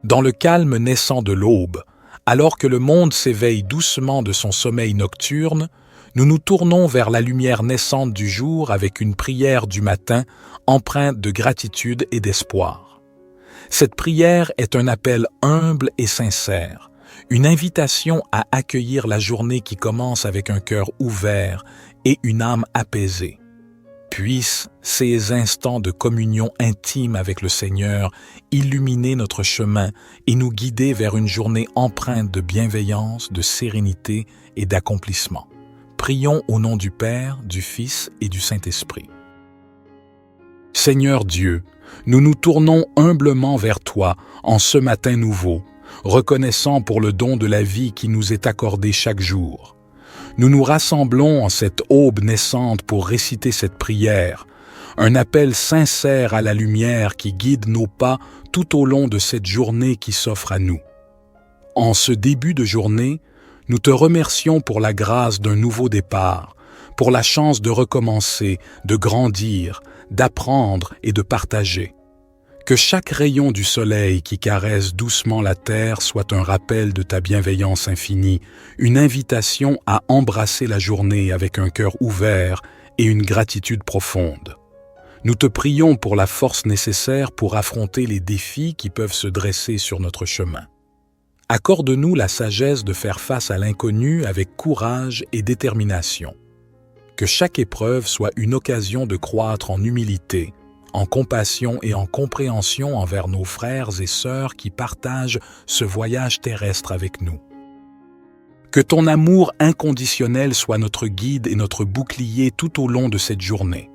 Dans le calme naissant de l'aube, alors que le monde s'éveille doucement de son sommeil nocturne, nous nous tournons vers la lumière naissante du jour avec une prière du matin empreinte de gratitude et d'espoir. Cette prière est un appel humble et sincère, une invitation à accueillir la journée qui commence avec un cœur ouvert et une âme apaisée. Puissent ces instants de communion intime avec le Seigneur illuminer notre chemin et nous guider vers une journée empreinte de bienveillance, de sérénité et d'accomplissement. Prions au nom du Père, du Fils et du Saint-Esprit. Seigneur Dieu, nous nous tournons humblement vers toi en ce matin nouveau, reconnaissant pour le don de la vie qui nous est accordé chaque jour. Nous nous rassemblons en cette aube naissante pour réciter cette prière, un appel sincère à la lumière qui guide nos pas tout au long de cette journée qui s'offre à nous. En ce début de journée, nous te remercions pour la grâce d'un nouveau départ, pour la chance de recommencer, de grandir, d'apprendre et de partager. Que chaque rayon du soleil qui caresse doucement la terre soit un rappel de ta bienveillance infinie, une invitation à embrasser la journée avec un cœur ouvert et une gratitude profonde. Nous te prions pour la force nécessaire pour affronter les défis qui peuvent se dresser sur notre chemin. Accorde-nous la sagesse de faire face à l'inconnu avec courage et détermination. Que chaque épreuve soit une occasion de croître en humilité, en compassion et en compréhension envers nos frères et sœurs qui partagent ce voyage terrestre avec nous. Que ton amour inconditionnel soit notre guide et notre bouclier tout au long de cette journée.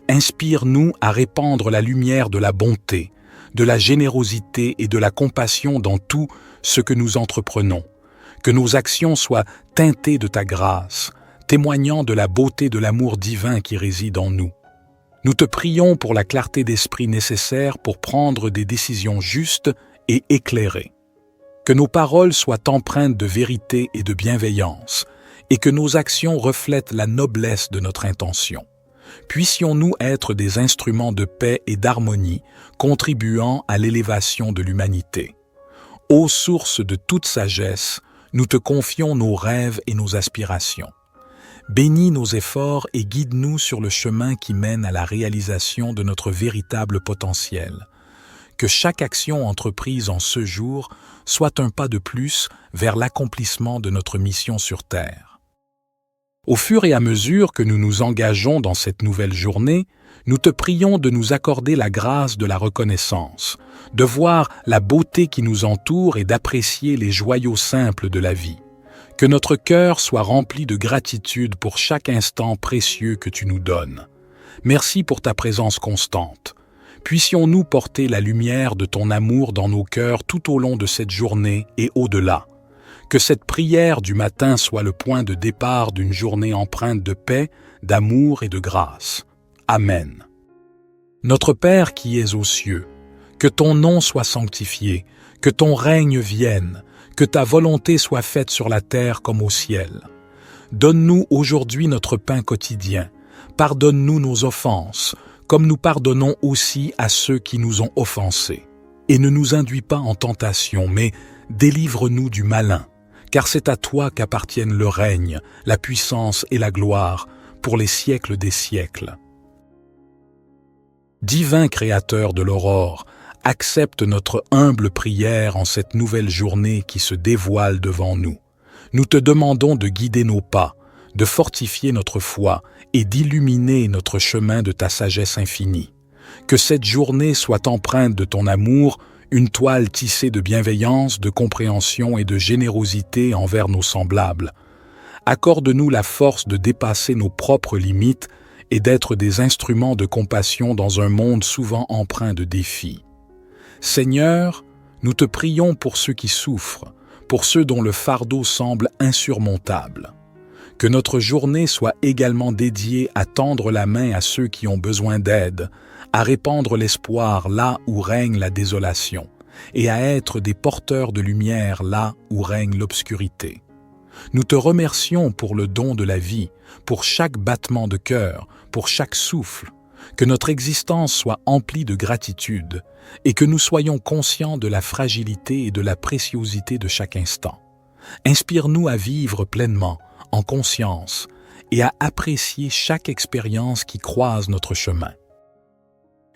Inspire-nous à répandre la lumière de la bonté, de la générosité et de la compassion dans tout ce que nous entreprenons. Que nos actions soient teintées de ta grâce, témoignant de la beauté de l'amour divin qui réside en nous. Nous te prions pour la clarté d'esprit nécessaire pour prendre des décisions justes et éclairées. Que nos paroles soient empreintes de vérité et de bienveillance, et que nos actions reflètent la noblesse de notre intention. Puissions-nous être des instruments de paix et d'harmonie, contribuant à l'élévation de l'humanité. Ô source de toute sagesse, nous te confions nos rêves et nos aspirations. Bénis nos efforts et guide-nous sur le chemin qui mène à la réalisation de notre véritable potentiel. Que chaque action entreprise en ce jour soit un pas de plus vers l'accomplissement de notre mission sur Terre. Au fur et à mesure que nous nous engageons dans cette nouvelle journée, nous te prions de nous accorder la grâce de la reconnaissance, de voir la beauté qui nous entoure et d'apprécier les joyaux simples de la vie. Que notre cœur soit rempli de gratitude pour chaque instant précieux que tu nous donnes. Merci pour ta présence constante. Puissions-nous porter la lumière de ton amour dans nos cœurs tout au long de cette journée et au-delà. Que cette prière du matin soit le point de départ d'une journée empreinte de paix, d'amour et de grâce. Amen. Notre Père qui es aux cieux, que ton nom soit sanctifié, que ton règne vienne, que ta volonté soit faite sur la terre comme au ciel. Donne-nous aujourd'hui notre pain quotidien. Pardonne-nous nos offenses, comme nous pardonnons aussi à ceux qui nous ont offensés. Et ne nous induis pas en tentation, mais délivre-nous du malin, car c'est à toi qu'appartiennent le règne, la puissance et la gloire, pour les siècles des siècles. Divin Créateur de l'aurore, accepte notre humble prière en cette nouvelle journée qui se dévoile devant nous. Nous te demandons de guider nos pas, de fortifier notre foi et d'illuminer notre chemin de ta sagesse infinie. Que cette journée soit empreinte de ton amour, une toile tissée de bienveillance, de compréhension et de générosité envers nos semblables. Accorde-nous la force de dépasser nos propres limites et d'être des instruments de compassion dans un monde souvent empreint de défis. Seigneur, nous te prions pour ceux qui souffrent, pour ceux dont le fardeau semble insurmontable. Que notre journée soit également dédiée à tendre la main à ceux qui ont besoin d'aide, à répandre l'espoir là où règne la désolation, et à être des porteurs de lumière là où règne l'obscurité. Nous te remercions pour le don de la vie, pour chaque battement de cœur, pour chaque souffle. que notre existence soit emplie de gratitude et que nous soyons conscients de la fragilité et de la préciosité de chaque instant. Inspire-nous à vivre pleinement, en conscience, et à apprécier chaque expérience qui croise notre chemin.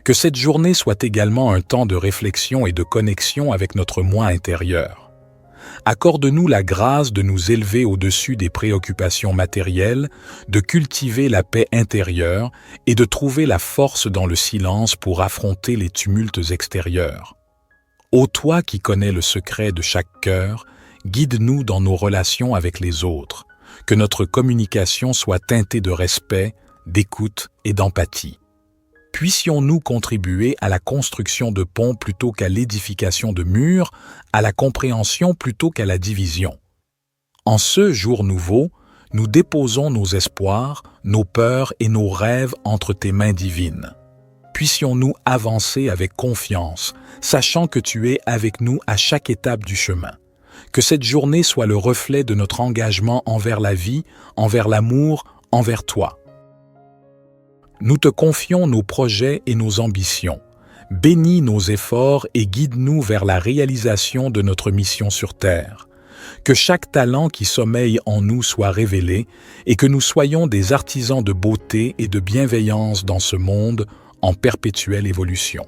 Que cette journée soit également un temps de réflexion et de connexion avec notre moi intérieur. Accorde-nous la grâce de nous élever au-dessus des préoccupations matérielles, de cultiver la paix intérieure et de trouver la force dans le silence pour affronter les tumultes extérieurs. Ô toi qui connais le secret de chaque cœur, guide-nous dans nos relations avec les autres, que notre communication soit teintée de respect, d'écoute et d'empathie. Puissions-nous contribuer à la construction de ponts plutôt qu'à l'édification de murs, à la compréhension plutôt qu'à la division. En ce jour nouveau, nous déposons nos espoirs, nos peurs et nos rêves entre tes mains divines. Puissions-nous avancer avec confiance, sachant que tu es avec nous à chaque étape du chemin. Que cette journée soit le reflet de notre engagement envers la vie, envers l'amour, envers toi. Nous te confions nos projets et nos ambitions. Bénis nos efforts et guide-nous vers la réalisation de notre mission sur Terre. Que chaque talent qui sommeille en nous soit révélé et que nous soyons des artisans de beauté et de bienveillance dans ce monde en perpétuelle évolution.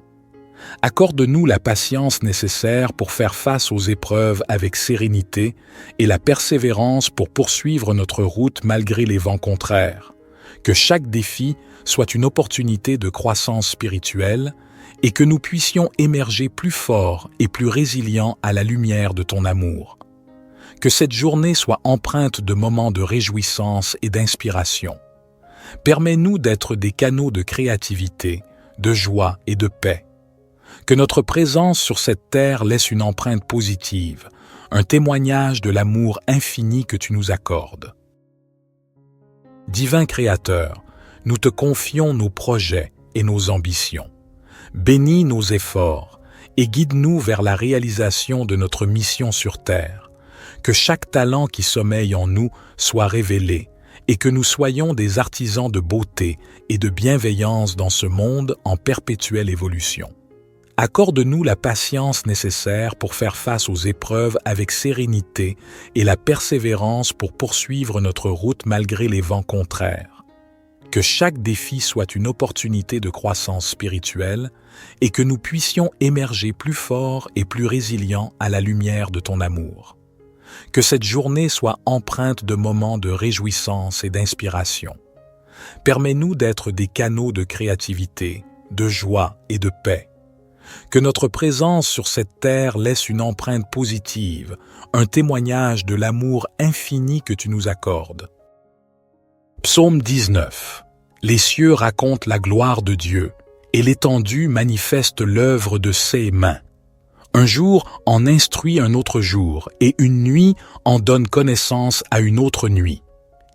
Accorde-nous la patience nécessaire pour faire face aux épreuves avec sérénité et la persévérance pour poursuivre notre route malgré les vents contraires. Que chaque défi soit une opportunité de croissance spirituelle et que nous puissions émerger plus forts et plus résilients à la lumière de ton amour. Que cette journée soit empreinte de moments de réjouissance et d'inspiration. Permets-nous d'être des canaux de créativité, de joie et de paix. Que notre présence sur cette terre laisse une empreinte positive, un témoignage de l'amour infini que tu nous accordes. Divin Créateur, nous te confions nos projets et nos ambitions. Bénis nos efforts et guide-nous vers la réalisation de notre mission sur Terre. Que chaque talent qui sommeille en nous soit révélé et que nous soyons des artisans de beauté et de bienveillance dans ce monde en perpétuelle évolution. Accorde-nous la patience nécessaire pour faire face aux épreuves avec sérénité et la persévérance pour poursuivre notre route malgré les vents contraires. Que chaque défi soit une opportunité de croissance spirituelle et que nous puissions émerger plus forts et plus résilients à la lumière de ton amour. Que cette journée soit empreinte de moments de réjouissance et d'inspiration. Permets-nous d'être des canaux de créativité, de joie et de paix. Que notre présence sur cette terre laisse une empreinte positive, un témoignage de l'amour infini que tu nous accordes. Psaume 19. Les cieux racontent la gloire de Dieu, et l'étendue manifeste l'œuvre de ses mains. Un jour en instruit un autre jour, et une nuit en donne connaissance à une autre nuit.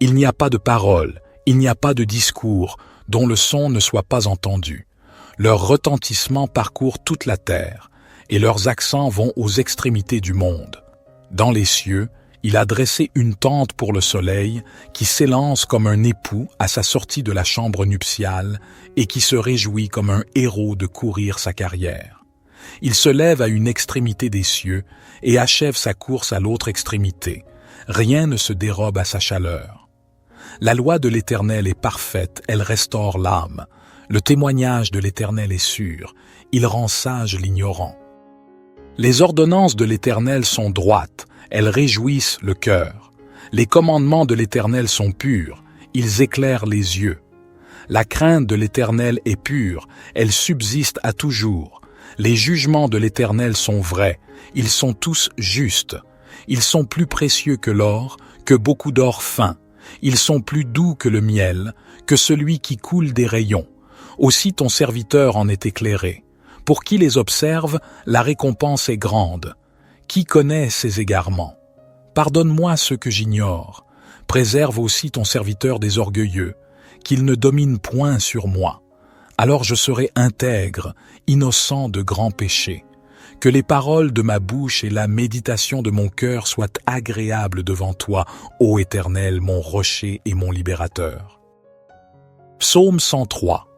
Il n'y a pas de parole, il n'y a pas de discours, dont le son ne soit pas entendu. Leur retentissement parcourt toute la terre, et leurs accents vont aux extrémités du monde. Dans les cieux, il a dressé une tente pour le soleil, qui s'élance comme un époux à sa sortie de la chambre nuptiale, et qui se réjouit comme un héros de courir sa carrière. Il se lève à une extrémité des cieux, et achève sa course à l'autre extrémité. Rien ne se dérobe à sa chaleur. La loi de l'Éternel est parfaite, elle restaure l'âme. Le témoignage de l'Éternel est sûr, il rend sage l'ignorant. Les ordonnances de l'Éternel sont droites, elles réjouissent le cœur. Les commandements de l'Éternel sont purs, ils éclairent les yeux. La crainte de l'Éternel est pure, elle subsiste à toujours. Les jugements de l'Éternel sont vrais, ils sont tous justes. Ils sont plus précieux que l'or, que beaucoup d'or fin. Ils sont plus doux que le miel, que celui qui coule des rayons. Aussi ton serviteur en est éclairé. Pour qui les observe, la récompense est grande. Qui connaît ses égarements? Pardonne-moi ce que j'ignore. Préserve aussi ton serviteur des orgueilleux, qu'il ne domine point sur moi. Alors je serai intègre, innocent de grands péchés. Que les paroles de ma bouche et la méditation de mon cœur soient agréables devant toi, ô Éternel, mon rocher et mon libérateur. Psaume 103.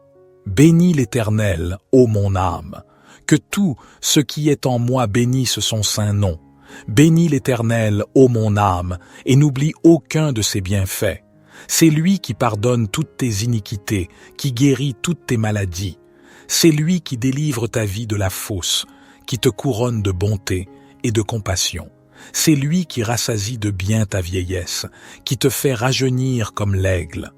Bénis l'Éternel, ô mon âme. Que tout ce qui est en moi bénisse son saint nom. Bénis l'Éternel, ô mon âme, et n'oublie aucun de ses bienfaits. C'est lui qui pardonne toutes tes iniquités, qui guérit toutes tes maladies. C'est lui qui délivre ta vie de la fosse, qui te couronne de bonté et de compassion. C'est lui qui rassasie de bien ta vieillesse, qui te fait rajeunir comme l'aigle.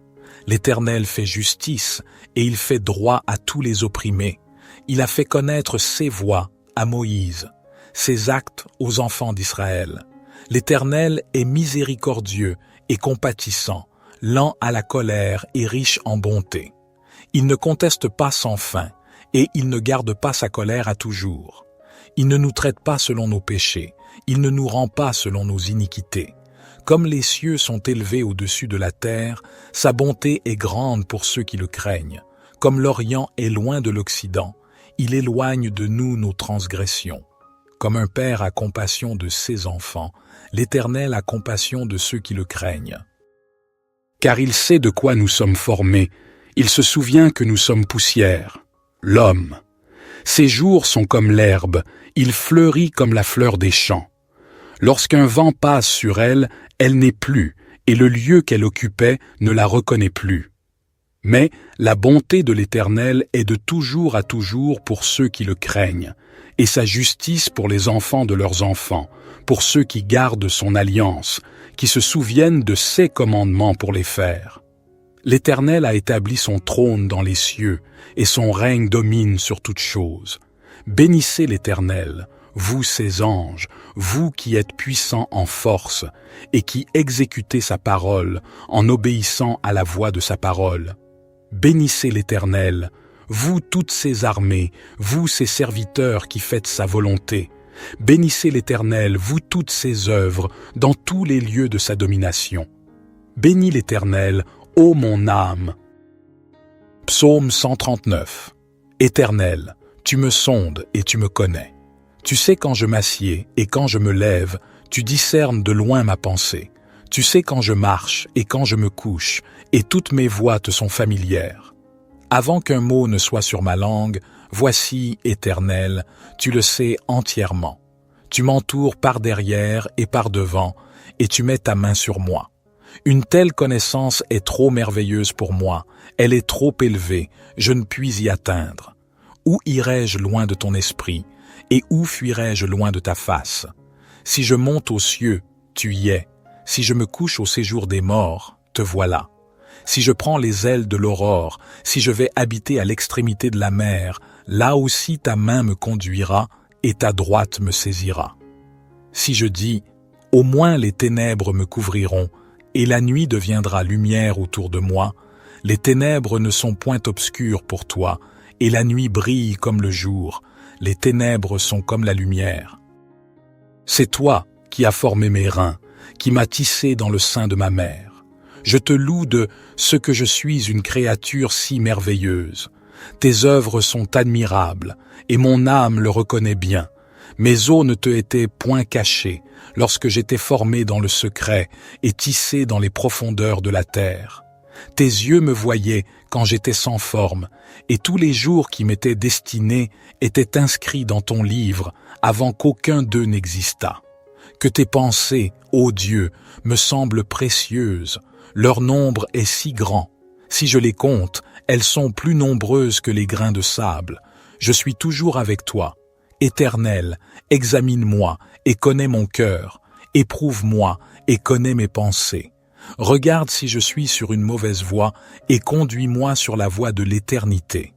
L'Éternel fait justice et il fait droit à tous les opprimés. Il a fait connaître ses voies à Moïse, ses actes aux enfants d'Israël. L'Éternel est miséricordieux et compatissant, lent à la colère et riche en bonté. Il ne conteste pas sans fin, et il ne garde pas sa colère à toujours. Il ne nous traite pas selon nos péchés, il ne nous rend pas selon nos iniquités. Comme les cieux sont élevés au-dessus de la terre, sa bonté est grande pour ceux qui le craignent. Comme l'Orient est loin de l'Occident, il éloigne de nous nos transgressions. Comme un père a compassion de ses enfants, l'Éternel a compassion de ceux qui le craignent. Car il sait de quoi nous sommes formés, il se souvient que nous sommes poussière. L'homme. Ses jours sont comme l'herbe, il fleurit comme la fleur des champs. Lorsqu'un vent passe sur elle, elle n'est plus, et le lieu qu'elle occupait ne la reconnaît plus. Mais la bonté de l'Éternel est de toujours à toujours pour ceux qui le craignent, et sa justice pour les enfants de leurs enfants, pour ceux qui gardent son alliance, qui se souviennent de ses commandements pour les faire. L'Éternel a établi son trône dans les cieux, et son règne domine sur toutes choses. Bénissez l'Éternel, vous ses anges, vous qui êtes puissants en force, et qui exécutez sa parole en obéissant à la voix de sa parole. Bénissez l'Éternel, vous toutes ses armées, vous ses serviteurs qui faites sa volonté. Bénissez l'Éternel, vous toutes ses œuvres, dans tous les lieux de sa domination. Bénis l'Éternel, ô mon âme. Psaume 139. Éternel, tu me sondes et tu me connais. Tu sais quand je m'assieds et quand je me lève, tu discernes de loin ma pensée. Tu sais quand je marche et quand je me couche, et toutes mes voies te sont familières. Avant qu'un mot ne soit sur ma langue, voici, Éternel, tu le sais entièrement. Tu m'entoures par derrière et par devant, et tu mets ta main sur moi. Une telle connaissance est trop merveilleuse pour moi, elle est trop élevée, je ne puis y atteindre. Où irai-je loin de ton esprit, et où fuirai-je loin de ta face? Si je monte aux cieux, tu y es. Si je me couche au séjour des morts, te voilà. Si je prends les ailes de l'aurore, si je vais habiter à l'extrémité de la mer, là aussi ta main me conduira et ta droite me saisira. Si je dis, au moins les ténèbres me couvriront, et la nuit deviendra lumière autour de moi, les ténèbres ne sont point obscures pour toi, et la nuit brille comme le jour, les ténèbres sont comme la lumière. C'est toi qui as formé mes reins, qui m'as tissé dans le sein de ma mère. Je te loue de ce que je suis une créature si merveilleuse. Tes œuvres sont admirables, et mon âme le reconnaît bien. Mes os ne te étaient point cachés, lorsque j'étais formé dans le secret et tissé dans les profondeurs de la terre. Tes yeux me voyaient quand j'étais sans forme, et tous les jours qui m'étaient destinés étaient inscrits dans ton livre avant qu'aucun d'eux n'existât. Que tes pensées, ô Dieu, me semblent précieuses, leur nombre est si grand. Si je les compte, elles sont plus nombreuses que les grains de sable. Je suis toujours avec toi. Éternel, examine-moi et connais mon cœur. Éprouve-moi et connais mes pensées. Regarde si je suis sur une mauvaise voie et conduis-moi sur la voie de l'éternité.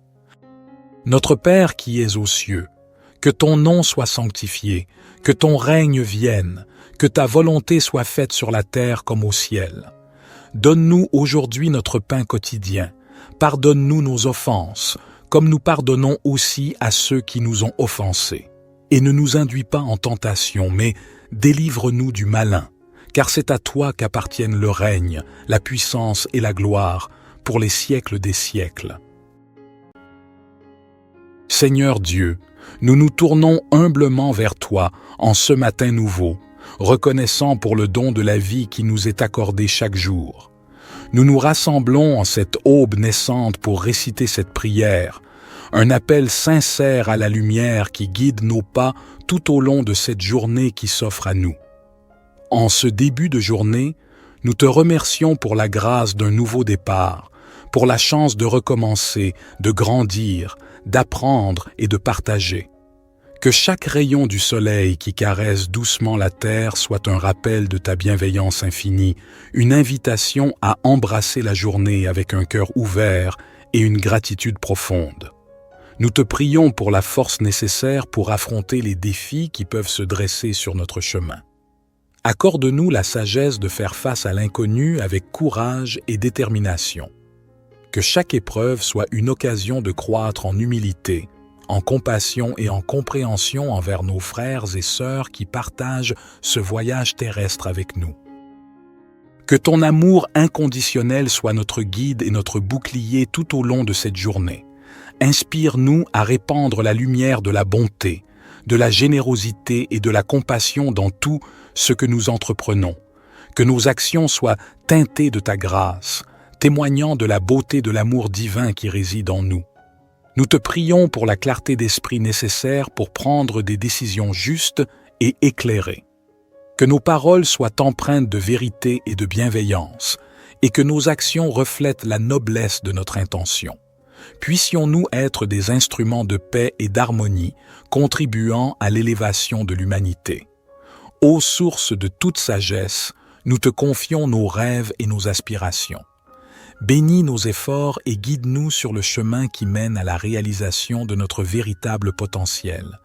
Notre Père qui es aux cieux, que ton nom soit sanctifié, que ton règne vienne, que ta volonté soit faite sur la terre comme au ciel. Donne-nous aujourd'hui notre pain quotidien. Pardonne-nous nos offenses, comme nous pardonnons aussi à ceux qui nous ont offensés. Et ne nous induis pas en tentation, mais délivre-nous du malin, car c'est à toi qu'appartiennent le règne, la puissance et la gloire, pour les siècles des siècles. Seigneur Dieu, nous nous tournons humblement vers toi en ce matin nouveau, reconnaissant pour le don de la vie qui nous est accordé chaque jour. Nous nous rassemblons en cette aube naissante pour réciter cette prière, un appel sincère à la lumière qui guide nos pas tout au long de cette journée qui s'offre à nous. En ce début de journée, nous te remercions pour la grâce d'un nouveau départ, pour la chance de recommencer, de grandir, d'apprendre et de partager. Que chaque rayon du soleil qui caresse doucement la terre soit un rappel de ta bienveillance infinie, une invitation à embrasser la journée avec un cœur ouvert et une gratitude profonde. Nous te prions pour la force nécessaire pour affronter les défis qui peuvent se dresser sur notre chemin. Accorde-nous la sagesse de faire face à l'inconnu avec courage et détermination. Que chaque épreuve soit une occasion de croître en humilité, en compassion et en compréhension envers nos frères et sœurs qui partagent ce voyage terrestre avec nous. Que ton amour inconditionnel soit notre guide et notre bouclier tout au long de cette journée. Inspire-nous à répandre la lumière de la bonté, de la générosité et de la compassion dans tout ce que nous entreprenons. Que nos actions soient teintées de ta grâce, témoignant de la beauté de l'amour divin qui réside en nous. Nous te prions pour la clarté d'esprit nécessaire pour prendre des décisions justes et éclairées. Que nos paroles soient empreintes de vérité et de bienveillance, et que nos actions reflètent la noblesse de notre intention. Puissions-nous être des instruments de paix et d'harmonie, contribuant à l'élévation de l'humanité. Ô source de toute sagesse, nous te confions nos rêves et nos aspirations. Bénis nos efforts et guide-nous sur le chemin qui mène à la réalisation de notre véritable potentiel.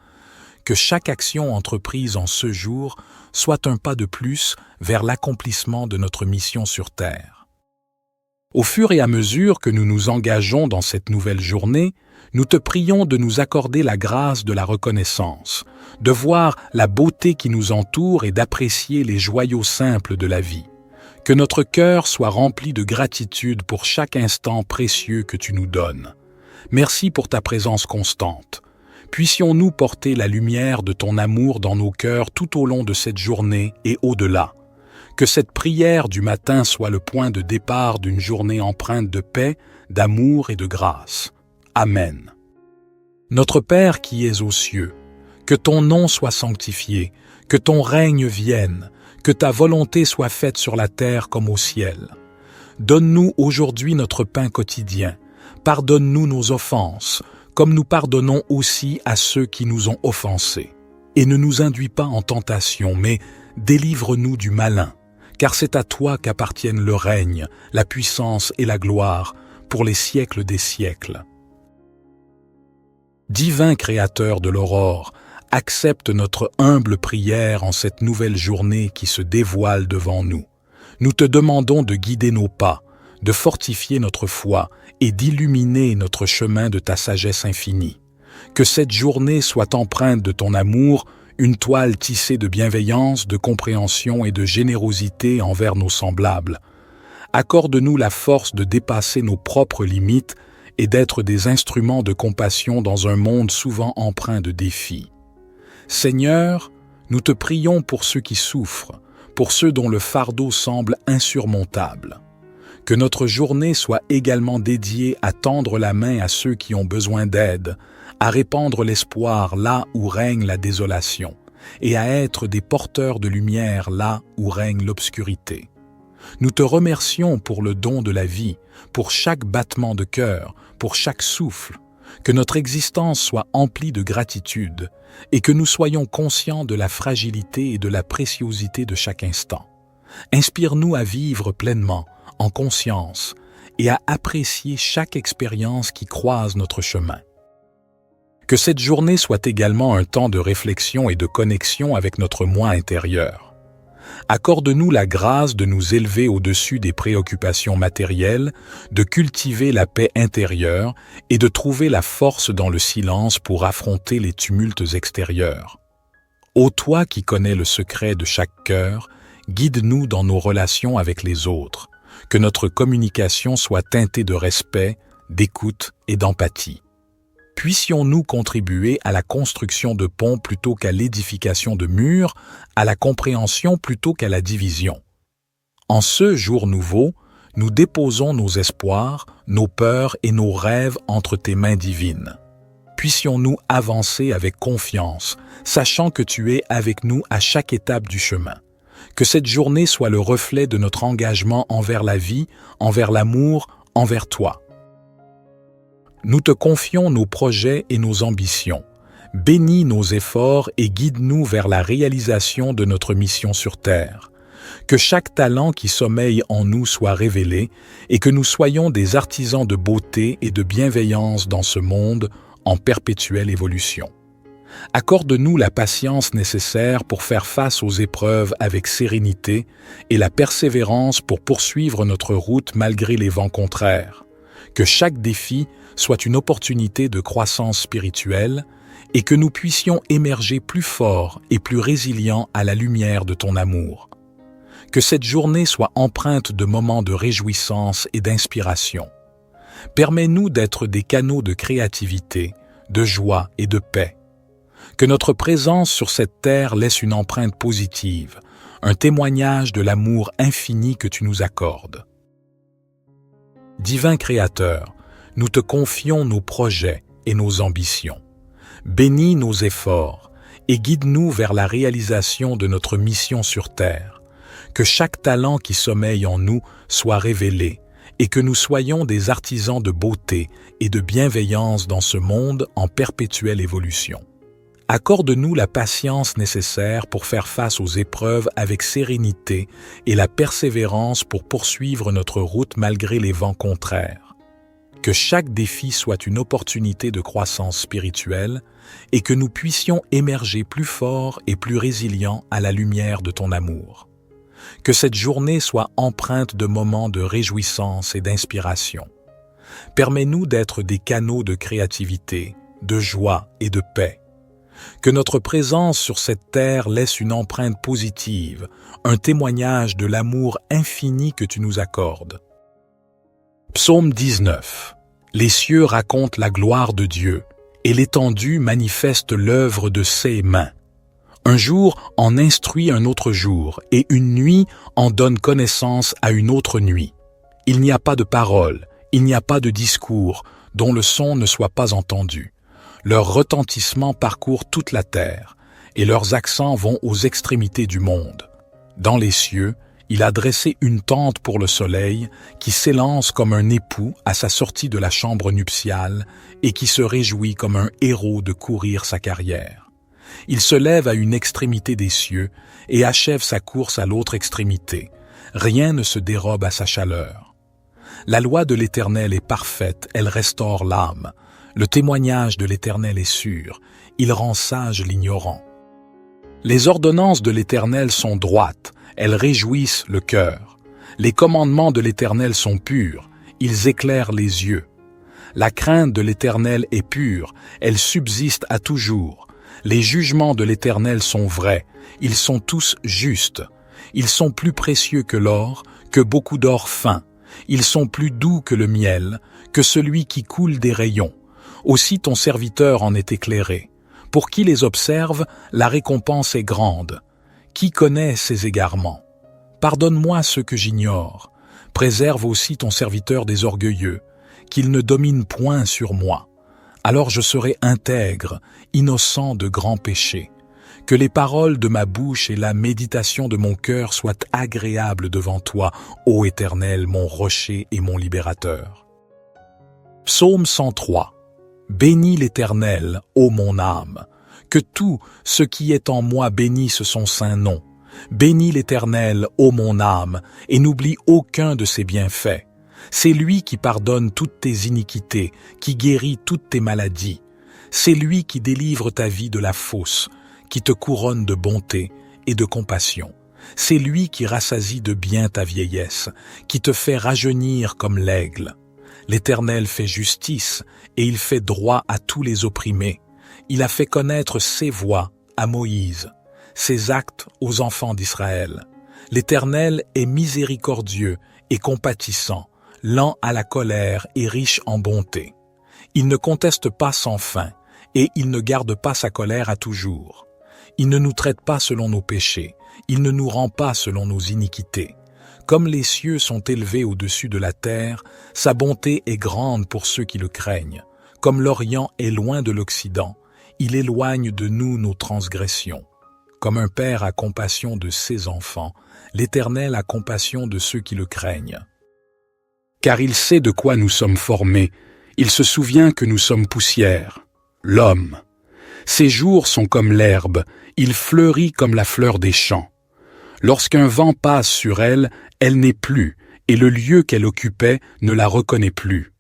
Que chaque action entreprise en ce jour soit un pas de plus vers l'accomplissement de notre mission sur Terre. Au fur et à mesure que nous nous engageons dans cette nouvelle journée, nous te prions de nous accorder la grâce de la reconnaissance, de voir la beauté qui nous entoure et d'apprécier les joyaux simples de la vie. Que notre cœur soit rempli de gratitude pour chaque instant précieux que tu nous donnes. Merci pour ta présence constante. Puissions-nous porter la lumière de ton amour dans nos cœurs tout au long de cette journée et au-delà. Que cette prière du matin soit le point de départ d'une journée empreinte de paix, d'amour et de grâce. Amen. Notre Père qui es aux cieux, que ton nom soit sanctifié, que ton règne vienne, que ta volonté soit faite sur la terre comme au ciel. Donne-nous aujourd'hui notre pain quotidien. Pardonne-nous nos offenses, comme nous pardonnons aussi à ceux qui nous ont offensés. Et ne nous induis pas en tentation, mais délivre-nous du malin, car c'est à toi qu'appartiennent le règne, la puissance et la gloire, pour les siècles des siècles. Divin Créateur de l'aurore, accepte notre humble prière en cette nouvelle journée qui se dévoile devant nous. Nous te demandons de guider nos pas, de fortifier notre foi et d'illuminer notre chemin de ta sagesse infinie. Que cette journée soit empreinte de ton amour, une toile tissée de bienveillance, de compréhension et de générosité envers nos semblables. Accorde-nous la force de dépasser nos propres limites et d'être des instruments de compassion dans un monde souvent empreint de défis. Seigneur, nous te prions pour ceux qui souffrent, pour ceux dont le fardeau semble insurmontable. Que notre journée soit également dédiée à tendre la main à ceux qui ont besoin d'aide, à répandre l'espoir là où règne la désolation, et à être des porteurs de lumière là où règne l'obscurité. Nous te remercions pour le don de la vie, pour chaque battement de cœur, pour chaque souffle, que notre existence soit emplie de gratitude, et que nous soyons conscients de la fragilité et de la préciosité de chaque instant. Inspire-nous à vivre pleinement, en conscience, et à apprécier chaque expérience qui croise notre chemin. Que cette journée soit également un temps de réflexion et de connexion avec notre moi intérieur. Accorde-nous la grâce de nous élever au-dessus des préoccupations matérielles, de cultiver la paix intérieure et de trouver la force dans le silence pour affronter les tumultes extérieurs. Ô toi qui connais le secret de chaque cœur, guide-nous dans nos relations avec les autres, que notre communication soit teintée de respect, d'écoute et d'empathie. Puissions-nous contribuer à la construction de ponts plutôt qu'à l'édification de murs, à la compréhension plutôt qu'à la division. En ce jour nouveau, nous déposons nos espoirs, nos peurs et nos rêves entre tes mains divines. Puissions-nous avancer avec confiance, sachant que tu es avec nous à chaque étape du chemin. Que cette journée soit le reflet de notre engagement envers la vie, envers l'amour, envers toi. Nous te confions nos projets et nos ambitions. Bénis nos efforts et guide-nous vers la réalisation de notre mission sur Terre. Que chaque talent qui sommeille en nous soit révélé et que nous soyons des artisans de beauté et de bienveillance dans ce monde en perpétuelle évolution. Accorde-nous la patience nécessaire pour faire face aux épreuves avec sérénité et la persévérance pour poursuivre notre route malgré les vents contraires. Que chaque défi soit une opportunité de croissance spirituelle et que nous puissions émerger plus forts et plus résilients à la lumière de ton amour. Que cette journée soit empreinte de moments de réjouissance et d'inspiration. Permets-nous d'être des canaux de créativité, de joie et de paix. Que notre présence sur cette terre laisse une empreinte positive, un témoignage de l'amour infini que tu nous accordes. Divin Créateur, nous te confions nos projets et nos ambitions. Bénis nos efforts et guide-nous vers la réalisation de notre mission sur terre. Que chaque talent qui sommeille en nous soit révélé et que nous soyons des artisans de beauté et de bienveillance dans ce monde en perpétuelle évolution. Accorde-nous la patience nécessaire pour faire face aux épreuves avec sérénité et la persévérance pour poursuivre notre route malgré les vents contraires. Que chaque défi soit une opportunité de croissance spirituelle et que nous puissions émerger plus forts et plus résilients à la lumière de ton amour. Que cette journée soit empreinte de moments de réjouissance et d'inspiration. Permets-nous d'être des canaux de créativité, de joie et de paix. Que notre présence sur cette terre laisse une empreinte positive, un témoignage de l'amour infini que tu nous accordes. Psaume 19. Les cieux racontent la gloire de Dieu, et l'étendue manifeste l'œuvre de ses mains. Un jour en instruit un autre jour, et une nuit en donne connaissance à une autre nuit. Il n'y a pas de parole, il n'y a pas de discours, dont le son ne soit pas entendu. Leur retentissement parcourt toute la terre, et leurs accents vont aux extrémités du monde. Dans les cieux, il a dressé une tente pour le soleil, qui s'élance comme un époux à sa sortie de la chambre nuptiale, et qui se réjouit comme un héros de courir sa carrière. Il se lève à une extrémité des cieux, et achève sa course à l'autre extrémité. Rien ne se dérobe à sa chaleur. La loi de l'Éternel est parfaite, elle restaure l'âme. Le témoignage de l'Éternel est sûr, il rend sage l'ignorant. Les ordonnances de l'Éternel sont droites, elles réjouissent le cœur. Les commandements de l'Éternel sont purs, ils éclairent les yeux. La crainte de l'Éternel est pure, elle subsiste à toujours. Les jugements de l'Éternel sont vrais, ils sont tous justes. Ils sont plus précieux que l'or, que beaucoup d'or fin. Ils sont plus doux que le miel, que celui qui coule des rayons. Aussi ton serviteur en est éclairé. Pour qui les observe, la récompense est grande. Qui connaît ses égarements? Pardonne-moi ce que j'ignore. Préserve aussi ton serviteur des orgueilleux, qu'il ne domine point sur moi. Alors je serai intègre, innocent de grands péchés. Que les paroles de ma bouche et la méditation de mon cœur soient agréables devant toi, ô Éternel, mon rocher et mon libérateur. Psaume 103. Bénis l'Éternel, ô mon âme. Que tout ce qui est en moi bénisse son saint nom. Bénis l'Éternel, ô mon âme, et n'oublie aucun de ses bienfaits. C'est lui qui pardonne toutes tes iniquités, qui guérit toutes tes maladies. C'est lui qui délivre ta vie de la fosse, qui te couronne de bonté et de compassion. C'est lui qui rassasie de bien ta vieillesse, qui te fait rajeunir comme l'aigle. L'Éternel fait justice et il fait droit à tous les opprimés. Il a fait connaître ses voies à Moïse, ses actes aux enfants d'Israël. L'Éternel est miséricordieux et compatissant, lent à la colère et riche en bonté. Il ne conteste pas sans fin, et il ne garde pas sa colère à toujours. Il ne nous traite pas selon nos péchés, il ne nous rend pas selon nos iniquités. Comme les cieux sont élevés au-dessus de la terre, sa bonté est grande pour ceux qui le craignent. Comme l'Orient est loin de l'Occident, il éloigne de nous nos transgressions. Comme un père a compassion de ses enfants, l'Éternel a compassion de ceux qui le craignent. Car il sait de quoi nous sommes formés, il se souvient que nous sommes poussière. L'homme. Ses jours sont comme l'herbe, il fleurit comme la fleur des champs. Lorsqu'un vent passe sur elle, elle n'est plus, et le lieu qu'elle occupait ne la reconnaît plus.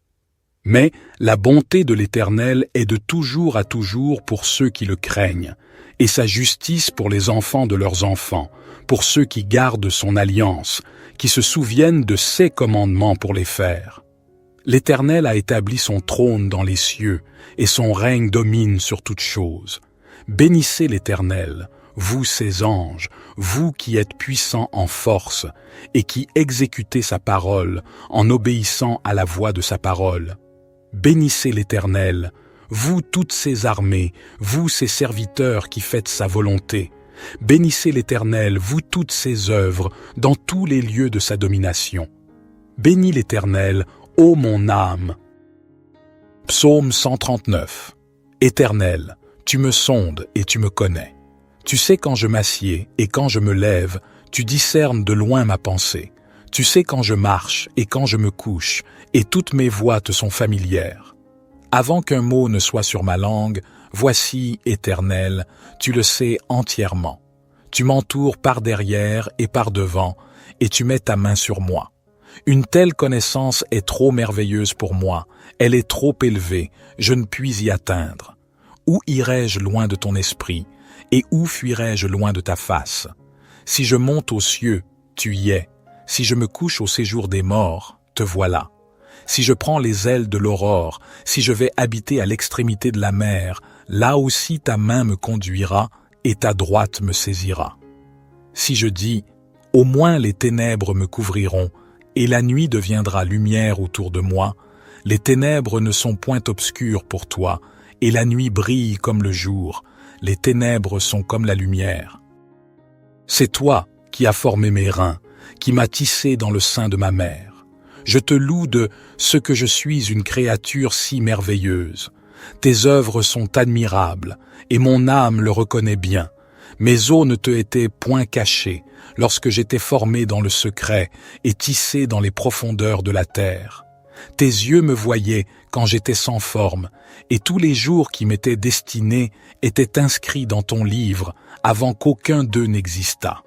Mais la bonté de l'Éternel est de toujours à toujours pour ceux qui le craignent, et sa justice pour les enfants de leurs enfants, pour ceux qui gardent son alliance, qui se souviennent de ses commandements pour les faire. L'Éternel a établi son trône dans les cieux, et son règne domine sur toutes choses. Bénissez l'Éternel, vous ses anges, vous qui êtes puissants en force, et qui exécutez sa parole en obéissant à la voix de sa parole. Bénissez l'Éternel, vous toutes ses armées, vous ses serviteurs qui faites sa volonté. Bénissez l'Éternel, vous toutes ses œuvres, dans tous les lieux de sa domination. Bénis l'Éternel, ô mon âme. Psaume 139. Éternel, tu me sondes et tu me connais. Tu sais quand je m'assieds et quand je me lève, tu discernes de loin ma pensée. Tu sais quand je marche et quand je me couche, et toutes mes voies te sont familières. Avant qu'un mot ne soit sur ma langue, voici, Éternel, tu le sais entièrement. Tu m'entoures par derrière et par devant, et tu mets ta main sur moi. Une telle connaissance est trop merveilleuse pour moi, elle est trop élevée, je ne puis y atteindre. Où irai-je loin de ton esprit, et où fuirai-je loin de ta face? Si je monte aux cieux, tu y es. Si je me couche au séjour des morts, te voilà. Si je prends les ailes de l'aurore, si je vais habiter à l'extrémité de la mer, là aussi ta main me conduira et ta droite me saisira. Si je dis, au moins les ténèbres me couvriront, et la nuit deviendra lumière autour de moi, les ténèbres ne sont point obscures pour toi, et la nuit brille comme le jour, les ténèbres sont comme la lumière. C'est toi qui as formé mes reins, qui m'as tissé dans le sein de ma mère. Je te loue de ce que je suis une créature si merveilleuse. Tes œuvres sont admirables, et mon âme le reconnaît bien. Mes os ne te étaient point cachés, lorsque j'étais formé dans le secret et tissé dans les profondeurs de la terre. Tes yeux me voyaient quand j'étais sans forme, et tous les jours qui m'étaient destinés étaient inscrits dans ton livre avant qu'aucun d'eux n'existât.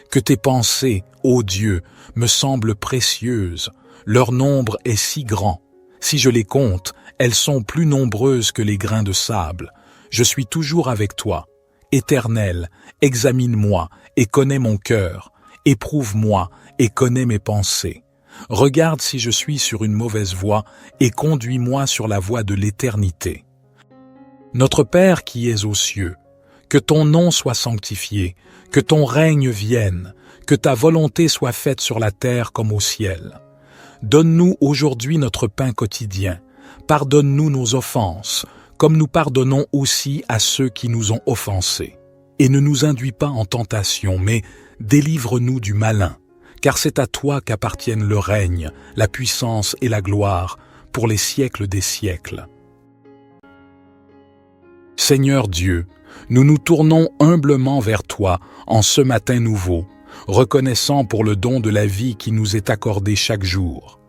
Que tes pensées, ô Dieu, me semblent précieuses, leur nombre est si grand. Si je les compte, elles sont plus nombreuses que les grains de sable. Je suis toujours avec toi. Éternel, examine-moi et connais mon cœur. Éprouve-moi et connais mes pensées. Regarde si je suis sur une mauvaise voie et conduis-moi sur la voie de l'éternité. Notre Père qui es aux cieux, que ton nom soit sanctifié, que ton règne vienne, que ta volonté soit faite sur la terre comme au ciel. Donne-nous aujourd'hui notre pain quotidien. Pardonne-nous nos offenses, comme nous pardonnons aussi à ceux qui nous ont offensés. Et ne nous induis pas en tentation, mais délivre-nous du malin, car c'est à toi qu'appartiennent le règne, la puissance et la gloire, pour les siècles des siècles. Seigneur Dieu, nous nous tournons humblement vers toi en ce matin nouveau, reconnaissant pour le don de la vie qui nous est accordé chaque jour.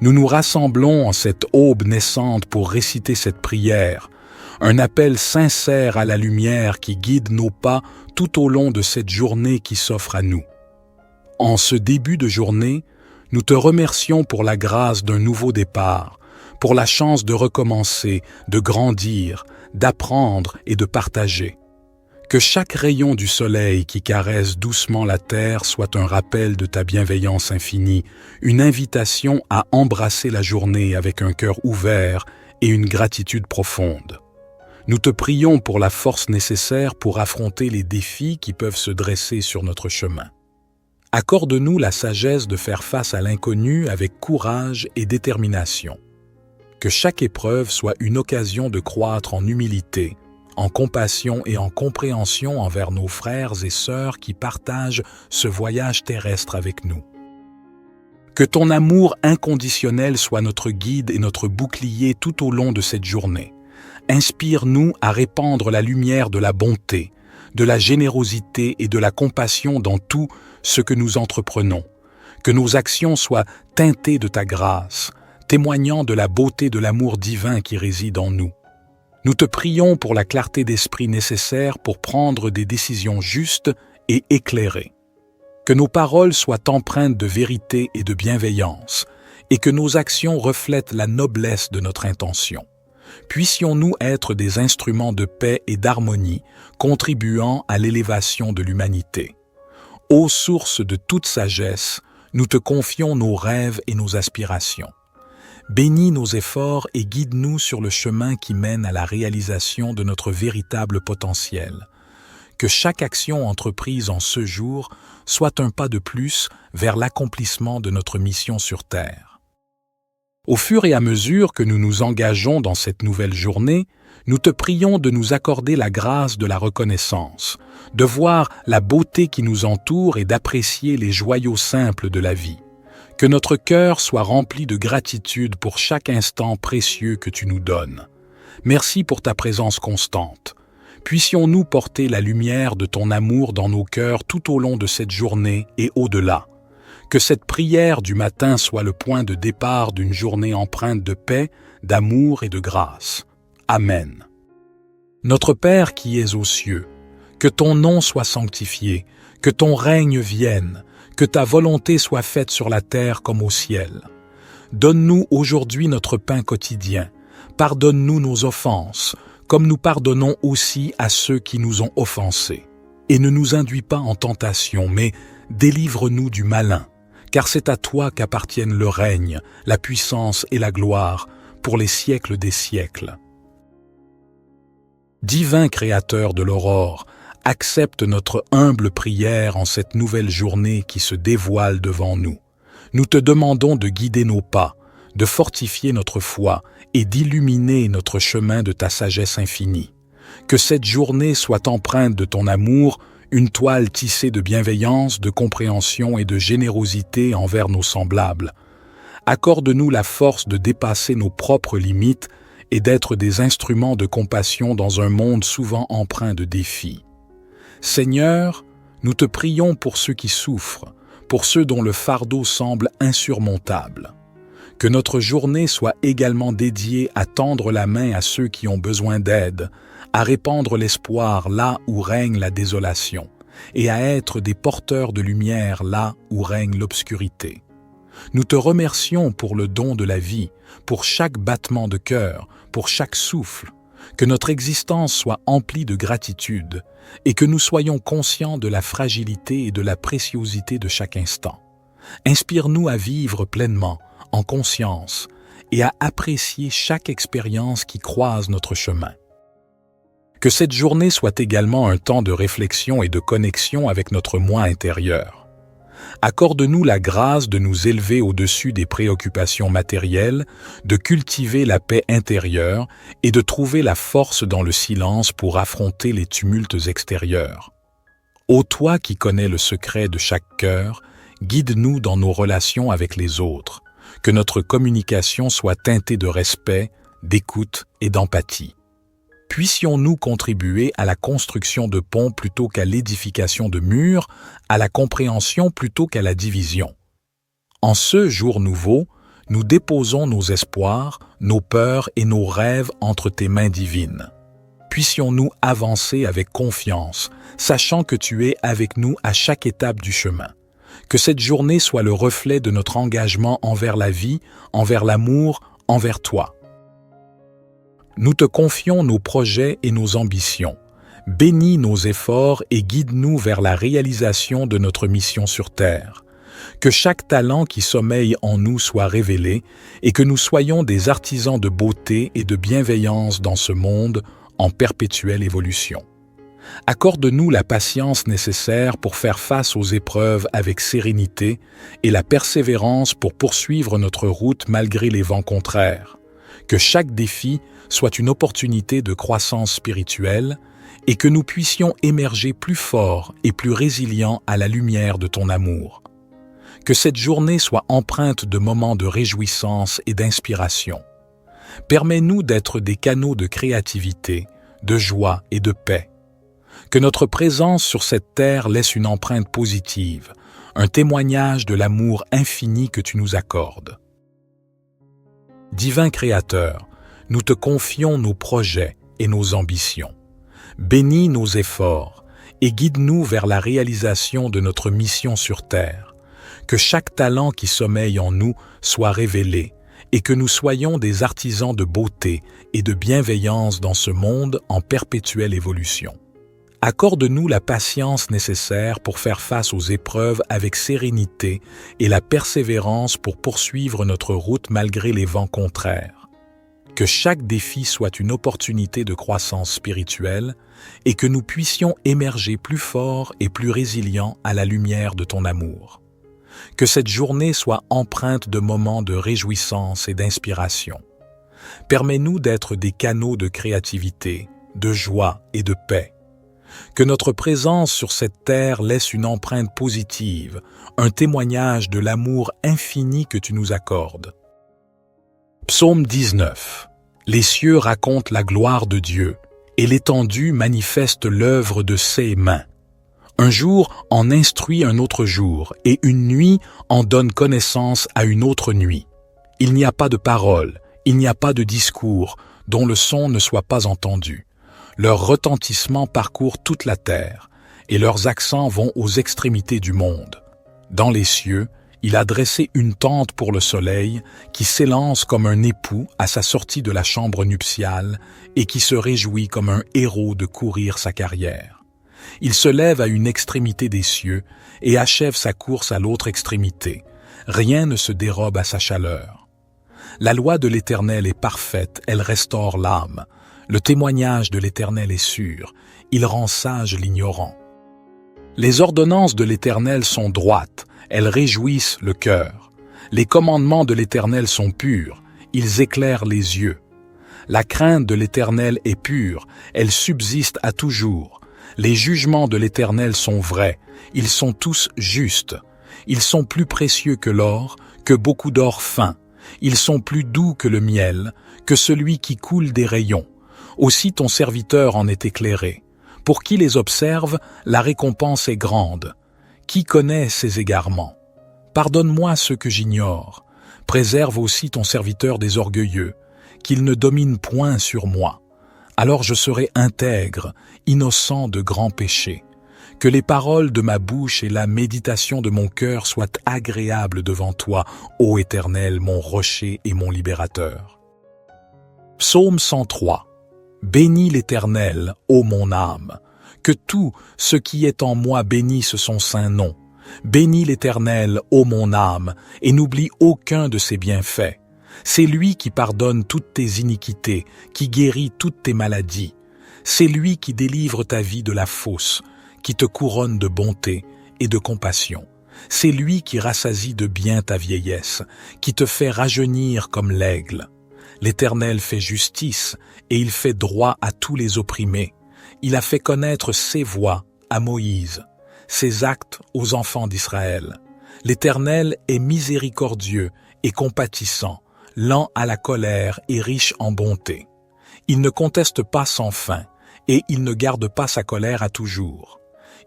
Nous nous rassemblons en cette aube naissante pour réciter cette prière, un appel sincère à la lumière qui guide nos pas tout au long de cette journée qui s'offre à nous. En ce début de journée, nous te remercions pour la grâce d'un nouveau départ, pour la chance de recommencer, de grandir, d'apprendre et de partager. Que chaque rayon du soleil qui caresse doucement la terre soit un rappel de ta bienveillance infinie, une invitation à embrasser la journée avec un cœur ouvert et une gratitude profonde. Nous te prions pour la force nécessaire pour affronter les défis qui peuvent se dresser sur notre chemin. Accorde-nous la sagesse de faire face à l'inconnu avec courage et détermination. Que chaque épreuve soit une occasion de croître en humilité, en compassion et en compréhension envers nos frères et sœurs qui partagent ce voyage terrestre avec nous. Que ton amour inconditionnel soit notre guide et notre bouclier tout au long de cette journée. Inspire-nous à répandre la lumière de la bonté, de la générosité et de la compassion dans tout ce que nous entreprenons. Que nos actions soient teintées de ta grâce, témoignant de la beauté de l'amour divin qui réside en nous. Nous te prions pour la clarté d'esprit nécessaire pour prendre des décisions justes et éclairées. Que nos paroles soient empreintes de vérité et de bienveillance, et que nos actions reflètent la noblesse de notre intention. Puissions-nous être des instruments de paix et d'harmonie, contribuant à l'élévation de l'humanité. Ô source de toute sagesse, nous te confions nos rêves et nos aspirations. Bénis nos efforts et guide-nous sur le chemin qui mène à la réalisation de notre véritable potentiel. Que chaque action entreprise en ce jour soit un pas de plus vers l'accomplissement de notre mission sur Terre. Au fur et à mesure que nous nous engageons dans cette nouvelle journée, nous te prions de nous accorder la grâce de la reconnaissance, de voir la beauté qui nous entoure et d'apprécier les joyaux simples de la vie. Que notre cœur soit rempli de gratitude pour chaque instant précieux que tu nous donnes. Merci pour ta présence constante. Puissions-nous porter la lumière de ton amour dans nos cœurs tout au long de cette journée et au-delà. Que cette prière du matin soit le point de départ d'une journée empreinte de paix, d'amour et de grâce. Amen. Notre Père qui es aux cieux, que ton nom soit sanctifié, que ton règne vienne, que ta volonté soit faite sur la terre comme au ciel. Donne-nous aujourd'hui notre pain quotidien. Pardonne-nous nos offenses, comme nous pardonnons aussi à ceux qui nous ont offensés. Et ne nous induis pas en tentation, mais délivre-nous du malin, car c'est à toi qu'appartiennent le règne, la puissance et la gloire, pour les siècles des siècles. Divin Créateur de l'aurore, accepte notre humble prière en cette nouvelle journée qui se dévoile devant nous. Nous te demandons de guider nos pas, de fortifier notre foi et d'illuminer notre chemin de ta sagesse infinie. Que cette journée soit empreinte de ton amour, une toile tissée de bienveillance, de compréhension et de générosité envers nos semblables. Accorde-nous la force de dépasser nos propres limites et d'être des instruments de compassion dans un monde souvent empreint de défis. Seigneur, nous te prions pour ceux qui souffrent, pour ceux dont le fardeau semble insurmontable. Que notre journée soit également dédiée à tendre la main à ceux qui ont besoin d'aide, à répandre l'espoir là où règne la désolation, et à être des porteurs de lumière là où règne l'obscurité. Nous te remercions pour le don de la vie, pour chaque battement de cœur, pour chaque souffle. Que notre existence soit emplie de gratitude et que nous soyons conscients de la fragilité et de la préciosité de chaque instant. Inspire-nous à vivre pleinement, en conscience, et à apprécier chaque expérience qui croise notre chemin. Que cette journée soit également un temps de réflexion et de connexion avec notre moi intérieur. Accorde-nous la grâce de nous élever au-dessus des préoccupations matérielles, de cultiver la paix intérieure et de trouver la force dans le silence pour affronter les tumultes extérieurs. Ô toi qui connais le secret de chaque cœur, guide-nous dans nos relations avec les autres, que notre communication soit teintée de respect, d'écoute et d'empathie. Puissions-nous contribuer à la construction de ponts plutôt qu'à l'édification de murs, à la compréhension plutôt qu'à la division. En ce jour nouveau, nous déposons nos espoirs, nos peurs et nos rêves entre tes mains divines. Puissions-nous avancer avec confiance, sachant que tu es avec nous à chaque étape du chemin. Que cette journée soit le reflet de notre engagement envers la vie, envers l'amour, envers toi. Nous te confions nos projets et nos ambitions. Bénis nos efforts et guide-nous vers la réalisation de notre mission sur Terre. Que chaque talent qui sommeille en nous soit révélé et que nous soyons des artisans de beauté et de bienveillance dans ce monde en perpétuelle évolution. Accorde-nous la patience nécessaire pour faire face aux épreuves avec sérénité et la persévérance pour poursuivre notre route malgré les vents contraires. Que chaque défi soit une opportunité de croissance spirituelle et que nous puissions émerger plus forts et plus résilients à la lumière de ton amour. Que cette journée soit empreinte de moments de réjouissance et d'inspiration. Permets-nous d'être des canaux de créativité, de joie et de paix. Que notre présence sur cette terre laisse une empreinte positive, un témoignage de l'amour infini que tu nous accordes. Divin Créateur, nous te confions nos projets et nos ambitions. Bénis nos efforts et guide-nous vers la réalisation de notre mission sur terre. Que chaque talent qui sommeille en nous soit révélé et que nous soyons des artisans de beauté et de bienveillance dans ce monde en perpétuelle évolution. Accorde-nous la patience nécessaire pour faire face aux épreuves avec sérénité et la persévérance pour poursuivre notre route malgré les vents contraires. Que chaque défi soit une opportunité de croissance spirituelle et que nous puissions émerger plus forts et plus résilients à la lumière de ton amour. Que cette journée soit empreinte de moments de réjouissance et d'inspiration. Permets-nous d'être des canaux de créativité, de joie et de paix. Que notre présence sur cette terre laisse une empreinte positive, un témoignage de l'amour infini que tu nous accordes. Psaume 19. Les cieux racontent la gloire de Dieu, et l'étendue manifeste l'œuvre de ses mains. Un jour en instruit un autre jour, et une nuit en donne connaissance à une autre nuit. Il n'y a pas de parole, il n'y a pas de discours, dont le son ne soit pas entendu. Leur retentissement parcourt toute la terre, et leurs accents vont aux extrémités du monde. Dans les cieux, il a dressé une tente pour le soleil, qui s'élance comme un époux à sa sortie de la chambre nuptiale, et qui se réjouit comme un héros de courir sa carrière. Il se lève à une extrémité des cieux, et achève sa course à l'autre extrémité. Rien ne se dérobe à sa chaleur. La loi de l'Éternel est parfaite, elle restaure l'âme. Le témoignage de l'Éternel est sûr, il rend sage l'ignorant. Les ordonnances de l'Éternel sont droites, elles réjouissent le cœur. Les commandements de l'Éternel sont purs, ils éclairent les yeux. La crainte de l'Éternel est pure, elle subsiste à toujours. Les jugements de l'Éternel sont vrais, ils sont tous justes. Ils sont plus précieux que l'or, que beaucoup d'or fin. Ils sont plus doux que le miel, que celui qui coule des rayons. Aussi ton serviteur en est éclairé. Pour qui les observe, la récompense est grande. Qui connaît ses égarements? Pardonne-moi ce que j'ignore. Préserve aussi ton serviteur des orgueilleux, qu'il ne domine point sur moi. Alors je serai intègre, innocent de grands péchés. Que les paroles de ma bouche et la méditation de mon cœur soient agréables devant toi, ô Éternel, mon rocher et mon libérateur. Psaume 103. Bénis l'Éternel, ô mon âme. Que tout ce qui est en moi bénisse son saint nom. Bénis l'Éternel, ô mon âme, et n'oublie aucun de ses bienfaits. C'est lui qui pardonne toutes tes iniquités, qui guérit toutes tes maladies. C'est lui qui délivre ta vie de la fosse, qui te couronne de bonté et de compassion. C'est lui qui rassasie de bien ta vieillesse, qui te fait rajeunir comme l'aigle. L'Éternel fait justice et il fait droit à tous les opprimés. Il a fait connaître ses voies à Moïse, ses actes aux enfants d'Israël. L'Éternel est miséricordieux et compatissant, lent à la colère et riche en bonté. Il ne conteste pas sans fin, et il ne garde pas sa colère à toujours.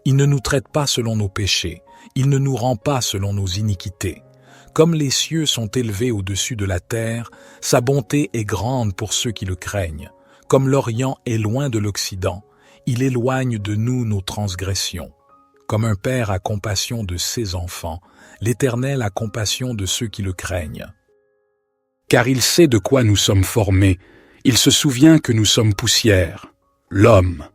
Il ne nous traite pas selon nos péchés, il ne nous rend pas selon nos iniquités. Comme les cieux sont élevés au-dessus de la terre, sa bonté est grande pour ceux qui le craignent. Comme l'Orient est loin de l'Occident, il éloigne de nous nos transgressions. Comme un père a compassion de ses enfants, l'Éternel a compassion de ceux qui le craignent. Car il sait de quoi nous sommes formés, il se souvient que nous sommes poussière, l'homme.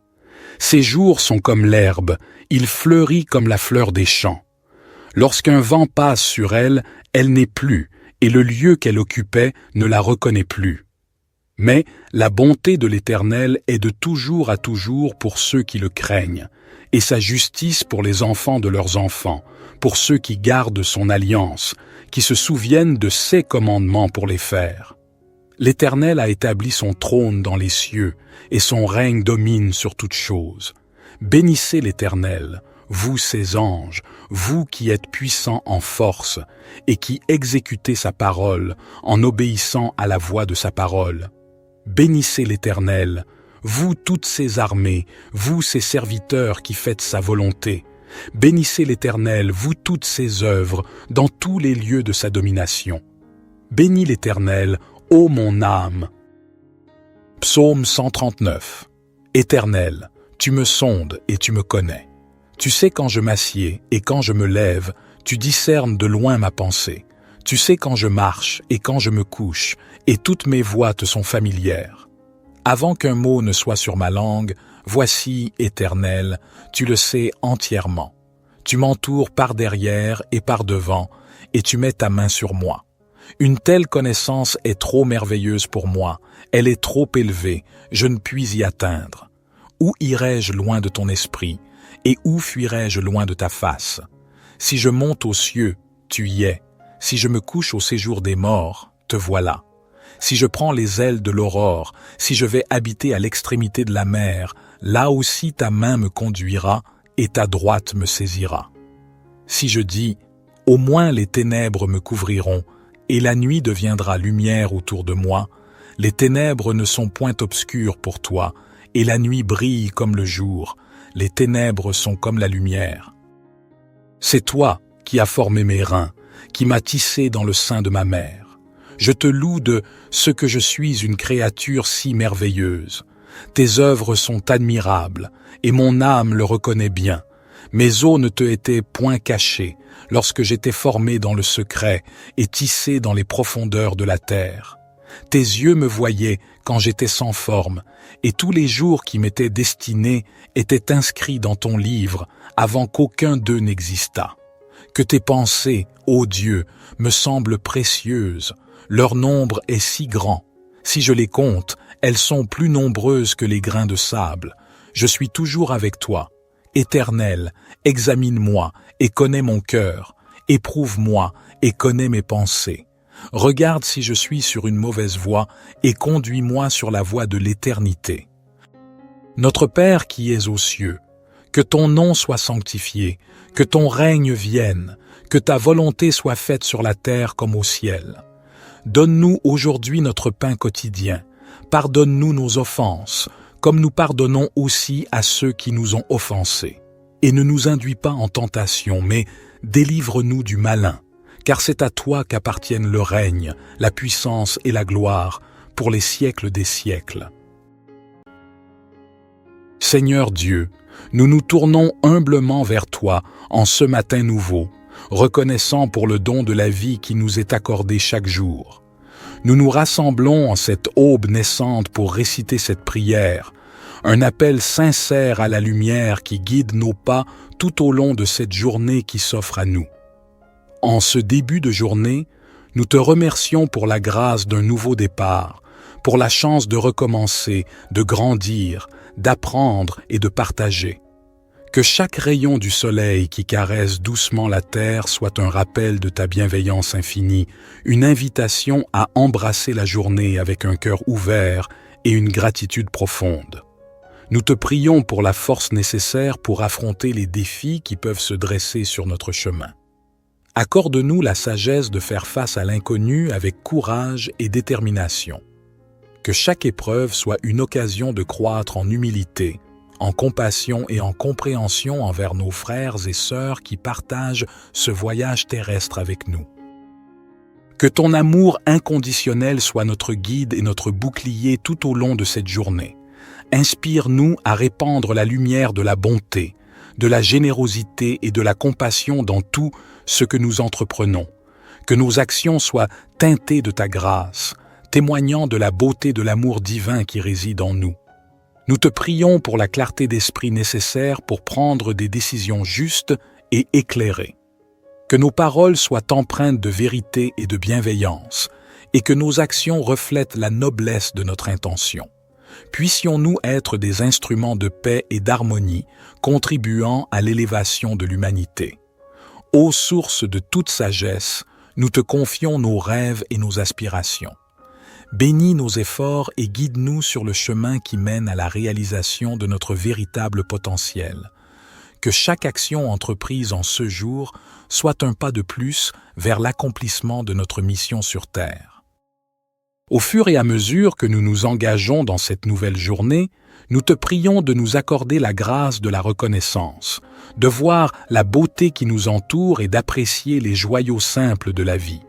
Ses jours sont comme l'herbe, il fleurit comme la fleur des champs. Lorsqu'un vent passe sur elle, elle n'est plus, et le lieu qu'elle occupait ne la reconnaît plus. Mais la bonté de l'Éternel est de toujours à toujours pour ceux qui le craignent, et sa justice pour les enfants de leurs enfants, pour ceux qui gardent son alliance, qui se souviennent de ses commandements pour les faire. L'Éternel a établi son trône dans les cieux, et son règne domine sur toutes choses. Bénissez l'Éternel, vous ses anges, vous qui êtes puissants en force et qui exécutez sa parole en obéissant à la voix de sa parole. Bénissez l'Éternel, vous toutes ses armées, vous ses serviteurs qui faites sa volonté. Bénissez l'Éternel, vous toutes ses œuvres, dans tous les lieux de sa domination. Bénis l'Éternel, ô mon âme. Psaume 139. Éternel, tu me sondes et tu me connais. Tu sais quand je m'assieds et quand je me lève, tu discernes de loin ma pensée. Tu sais quand je marche et quand je me couche, et toutes mes voies te sont familières. Avant qu'un mot ne soit sur ma langue, voici, Éternel, tu le sais entièrement. Tu m'entoures par derrière et par devant, et tu mets ta main sur moi. Une telle connaissance est trop merveilleuse pour moi, elle est trop élevée, je ne puis y atteindre. Où irai-je loin de ton esprit, et où fuirai-je loin de ta face? Si je monte aux cieux, tu y es. Si je me couche au séjour des morts, te voilà. Si je prends les ailes de l'aurore, si je vais habiter à l'extrémité de la mer, là aussi ta main me conduira et ta droite me saisira. Si je dis, au moins les ténèbres me couvriront, et la nuit deviendra lumière autour de moi, les ténèbres ne sont point obscures pour toi, et la nuit brille comme le jour, les ténèbres sont comme la lumière. C'est toi qui as formé mes reins, qui m'as tissé dans le sein de ma mère. Je te loue de ce que je suis une créature si merveilleuse. Tes œuvres sont admirables, et mon âme le reconnaît bien. Mes os ne te étaient point cachés, lorsque j'étais formé dans le secret et tissé dans les profondeurs de la terre. Tes yeux me voyaient quand j'étais sans forme, et tous les jours qui m'étaient destinés étaient inscrits dans ton livre avant qu'aucun d'eux n'existât. Que tes pensées, ô Dieu, me semblent précieuses, leur nombre est si grand. Si je les compte, elles sont plus nombreuses que les grains de sable. Je suis toujours avec toi. Éternel, examine-moi et connais mon cœur. Éprouve-moi et connais mes pensées. Regarde si je suis sur une mauvaise voie et conduis-moi sur la voie de l'éternité. Notre Père qui es aux cieux, que ton nom soit sanctifié, que ton règne vienne, que ta volonté soit faite sur la terre comme au ciel. Donne-nous aujourd'hui notre pain quotidien. Pardonne-nous nos offenses, comme nous pardonnons aussi à ceux qui nous ont offensés. Et ne nous induis pas en tentation, mais délivre-nous du malin, car c'est à toi qu'appartiennent le règne, la puissance et la gloire, pour les siècles des siècles. Seigneur Dieu, nous nous tournons humblement vers toi en ce matin nouveau, reconnaissant pour le don de la vie qui nous est accordé chaque jour. Nous nous rassemblons en cette aube naissante pour réciter cette prière, un appel sincère à la lumière qui guide nos pas tout au long de cette journée qui s'offre à nous. En ce début de journée, nous te remercions pour la grâce d'un nouveau départ, pour la chance de recommencer, de grandir, d'apprendre et de partager. Que chaque rayon du soleil qui caresse doucement la terre soit un rappel de ta bienveillance infinie, une invitation à embrasser la journée avec un cœur ouvert et une gratitude profonde. Nous te prions pour la force nécessaire pour affronter les défis qui peuvent se dresser sur notre chemin. Accorde-nous la sagesse de faire face à l'inconnu avec courage et détermination. Que chaque épreuve soit une occasion de croître en humilité, en compassion et en compréhension envers nos frères et sœurs qui partagent ce voyage terrestre avec nous. Que ton amour inconditionnel soit notre guide et notre bouclier tout au long de cette journée. Inspire-nous à répandre la lumière de la bonté, de la générosité et de la compassion dans tout ce que nous entreprenons. Que nos actions soient teintées de ta grâce, témoignant de la beauté de l'amour divin qui réside en nous. Nous te prions pour la clarté d'esprit nécessaire pour prendre des décisions justes et éclairées. Que nos paroles soient empreintes de vérité et de bienveillance, et que nos actions reflètent la noblesse de notre intention. Puissions-nous être des instruments de paix et d'harmonie, contribuant à l'élévation de l'humanité. Ô source de toute sagesse, nous te confions nos rêves et nos aspirations. Bénis nos efforts et guide-nous sur le chemin qui mène à la réalisation de notre véritable potentiel. que chaque action entreprise en ce jour soit un pas de plus vers l'accomplissement de notre mission sur Terre. Au fur et à mesure que nous nous engageons dans cette nouvelle journée, nous te prions de nous accorder la grâce de la reconnaissance, de voir la beauté qui nous entoure et d'apprécier les joyaux simples de la vie.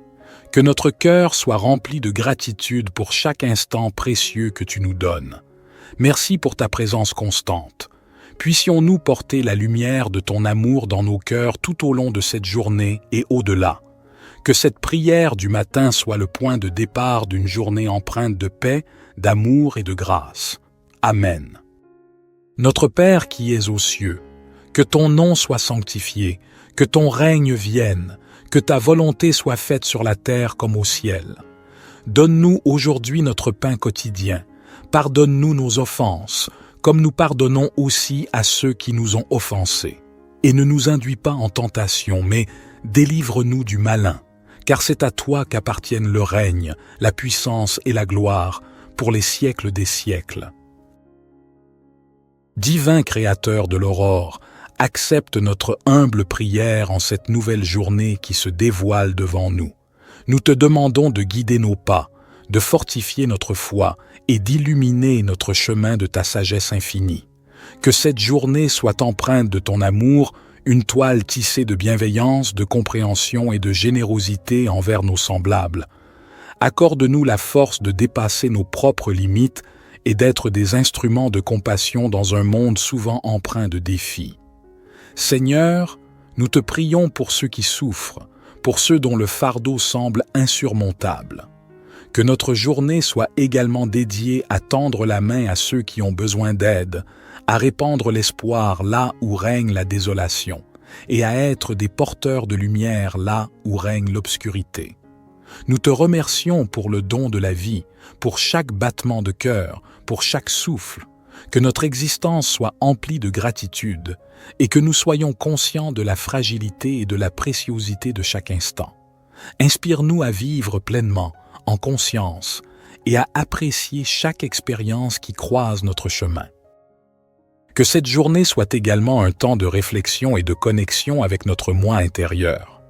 Que notre cœur soit rempli de gratitude pour chaque instant précieux que tu nous donnes. Merci pour ta présence constante. Puissions-nous porter la lumière de ton amour dans nos cœurs tout au long de cette journée et au-delà. Que cette prière du matin soit le point de départ d'une journée empreinte de paix, d'amour et de grâce. Amen. Notre Père qui es aux cieux, que ton nom soit sanctifié, que ton règne vienne, que ta volonté soit faite sur la terre comme au ciel. Donne-nous aujourd'hui notre pain quotidien. Pardonne-nous nos offenses, comme nous pardonnons aussi à ceux qui nous ont offensés. Et ne nous induis pas en tentation, mais délivre-nous du malin, car c'est à toi qu'appartiennent le règne, la puissance et la gloire, pour les siècles des siècles. Divin Créateur de l'aurore, accepte notre humble prière en cette nouvelle journée qui se dévoile devant nous. Nous te demandons de guider nos pas, de fortifier notre foi et d'illuminer notre chemin de ta sagesse infinie. Que cette journée soit empreinte de ton amour, une toile tissée de bienveillance, de compréhension et de générosité envers nos semblables. Accorde-nous la force de dépasser nos propres limites et d'être des instruments de compassion dans un monde souvent empreint de défis. Seigneur, nous te prions pour ceux qui souffrent, pour ceux dont le fardeau semble insurmontable. Que notre journée soit également dédiée à tendre la main à ceux qui ont besoin d'aide, à répandre l'espoir là où règne la désolation, et à être des porteurs de lumière là où règne l'obscurité. Nous te remercions pour le don de la vie, pour chaque battement de cœur, pour chaque souffle, que notre existence soit emplie de gratitude et que nous soyons conscients de la fragilité et de la préciosité de chaque instant. Inspire-nous à vivre pleinement, en conscience, et à apprécier chaque expérience qui croise notre chemin. Que cette journée soit également un temps de réflexion et de connexion avec notre moi intérieur.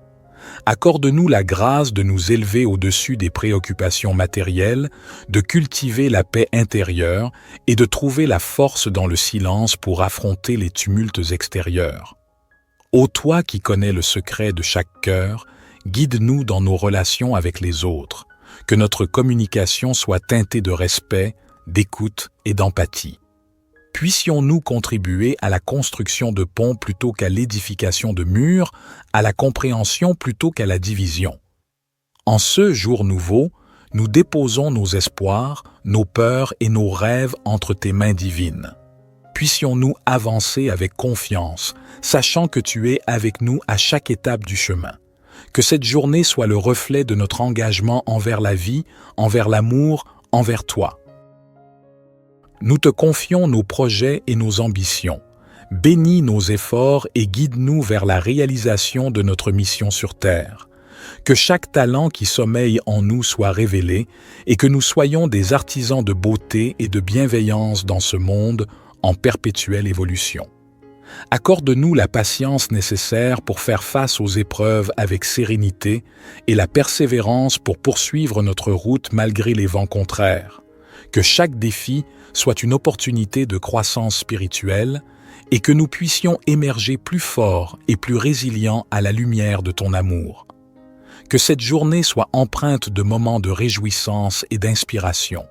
Accorde-nous la grâce de nous élever au-dessus des préoccupations matérielles, de cultiver la paix intérieure et de trouver la force dans le silence pour affronter les tumultes extérieurs. Ô toi qui connais le secret de chaque cœur, guide-nous dans nos relations avec les autres, que notre communication soit teintée de respect, d'écoute et d'empathie. Puissions-nous contribuer à la construction de ponts plutôt qu'à l'édification de murs, à la compréhension plutôt qu'à la division. En ce jour nouveau, nous déposons nos espoirs, nos peurs et nos rêves entre tes mains divines. Puissions-nous avancer avec confiance, sachant que tu es avec nous à chaque étape du chemin. Que cette journée soit le reflet de notre engagement envers la vie, envers l'amour, envers toi. Nous te confions nos projets et nos ambitions. Bénis nos efforts et guide-nous vers la réalisation de notre mission sur Terre. Que chaque talent qui sommeille en nous soit révélé et que nous soyons des artisans de beauté et de bienveillance dans ce monde en perpétuelle évolution. Accorde-nous la patience nécessaire pour faire face aux épreuves avec sérénité et la persévérance pour poursuivre notre route malgré les vents contraires. Que chaque défi soit une opportunité de croissance spirituelle et que nous puissions émerger plus forts et plus résilients à la lumière de ton amour. Que cette journée soit empreinte de moments de réjouissance et d'inspiration.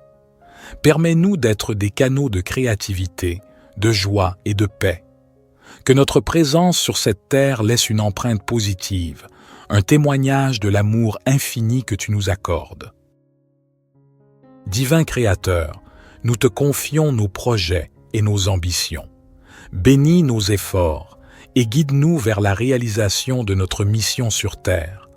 Permets-nous d'être des canaux de créativité, de joie et de paix. Que notre présence sur cette terre laisse une empreinte positive, un témoignage de l'amour infini que tu nous accordes. Divin Créateur, nous te confions nos projets et nos ambitions. Bénis nos efforts et guide-nous vers la réalisation de notre mission sur Terre.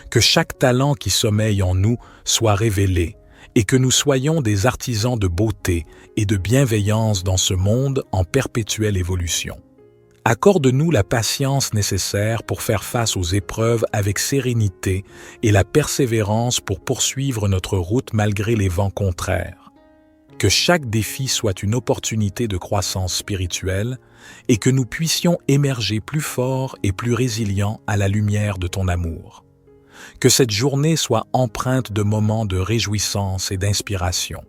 Que chaque talent qui sommeille en nous soit révélé et que nous soyons des artisans de beauté et de bienveillance dans ce monde en perpétuelle évolution. Accorde-nous la patience nécessaire pour faire face aux épreuves avec sérénité et la persévérance pour poursuivre notre route malgré les vents contraires. que chaque défi soit une opportunité de croissance spirituelle et que nous puissions émerger plus forts et plus résilients à la lumière de ton amour. Que cette journée soit empreinte de moments de réjouissance et d'inspiration.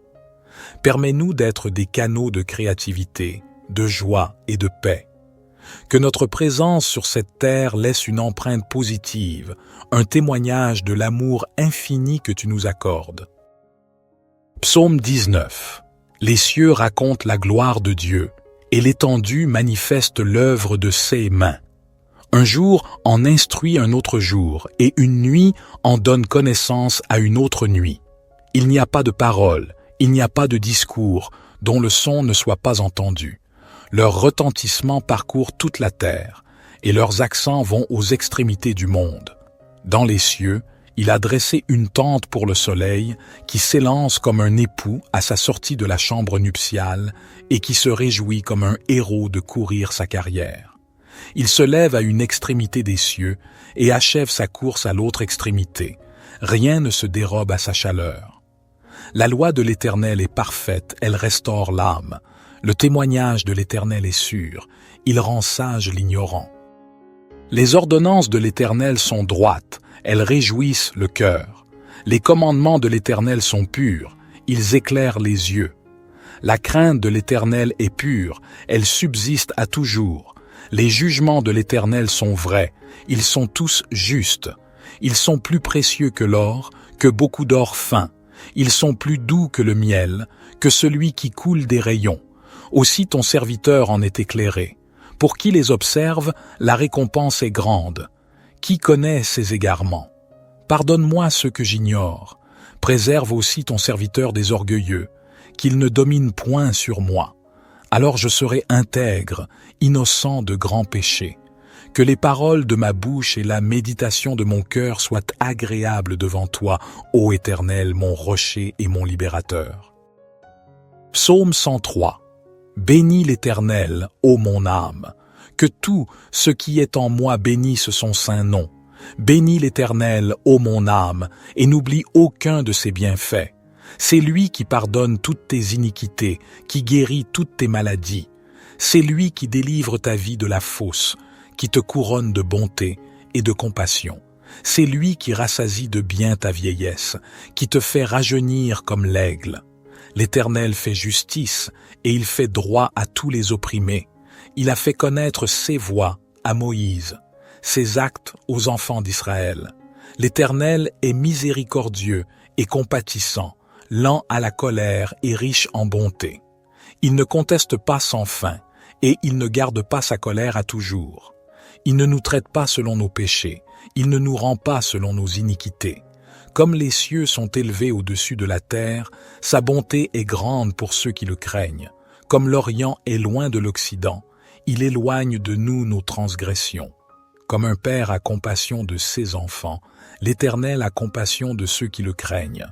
Permets-nous d'être des canaux de créativité, de joie et de paix. Que notre présence sur cette terre laisse une empreinte positive, un témoignage de l'amour infini que tu nous accordes. Psaume 19. Les cieux racontent la gloire de Dieu, et l'étendue manifeste l'œuvre de ses mains. Un jour en instruit un autre jour, et une nuit en donne connaissance à une autre nuit. Il n'y a pas de parole, il n'y a pas de discours, dont le son ne soit pas entendu. Leur retentissement parcourt toute la terre, et leurs accents vont aux extrémités du monde. Dans les cieux, il a dressé une tente pour le soleil, qui s'élance comme un époux à sa sortie de la chambre nuptiale, et qui se réjouit comme un héros de courir sa carrière. Il se lève à une extrémité des cieux, et achève sa course à l'autre extrémité. Rien ne se dérobe à sa chaleur. La loi de l'Éternel est parfaite, elle restaure l'âme. Le témoignage de l'Éternel est sûr, il rend sage l'ignorant. Les ordonnances de l'Éternel sont droites, elles réjouissent le cœur. Les commandements de l'Éternel sont purs, ils éclairent les yeux. La crainte de l'Éternel est pure, elle subsiste à toujours. Les jugements de l'Éternel sont vrais, ils sont tous justes. Ils sont plus précieux que l'or, que beaucoup d'or fin. Ils sont plus doux que le miel, que celui qui coule des rayons. Aussi ton serviteur en est éclairé. Pour qui les observe, la récompense est grande. Qui connaît ses égarements? Pardonne-moi ce que j'ignore. Préserve aussi ton serviteur des orgueilleux, qu'il ne domine point sur moi. Alors je serai intègre, innocent de grands péchés. Que les paroles de ma bouche et la méditation de mon cœur soient agréables devant toi, ô Éternel, mon rocher et mon libérateur. Psaume 103. Bénis l'Éternel, ô mon âme. Que tout ce qui est en moi bénisse son saint nom. Bénis l'Éternel, ô mon âme, et n'oublie aucun de ses bienfaits. C'est lui qui pardonne toutes tes iniquités, qui guérit toutes tes maladies. C'est lui qui délivre ta vie de la fosse, qui te couronne de bonté et de compassion. C'est lui qui rassasie de bien ta vieillesse, qui te fait rajeunir comme l'aigle. L'Éternel fait justice, et il fait droit à tous les opprimés. Il a fait connaître ses voies à Moïse, ses actes aux enfants d'Israël. L'Éternel est miséricordieux et compatissant, lent à la colère et riche en bonté. Il ne conteste pas sans fin, et il ne garde pas sa colère à toujours. Il ne nous traite pas selon nos péchés, il ne nous rend pas selon nos iniquités. Comme les cieux sont élevés au-dessus de la terre, sa bonté est grande pour ceux qui le craignent. Comme l'Orient est loin de l'Occident, il éloigne de nous nos transgressions. Comme un père a compassion de ses enfants, l'Éternel a compassion de ceux qui le craignent.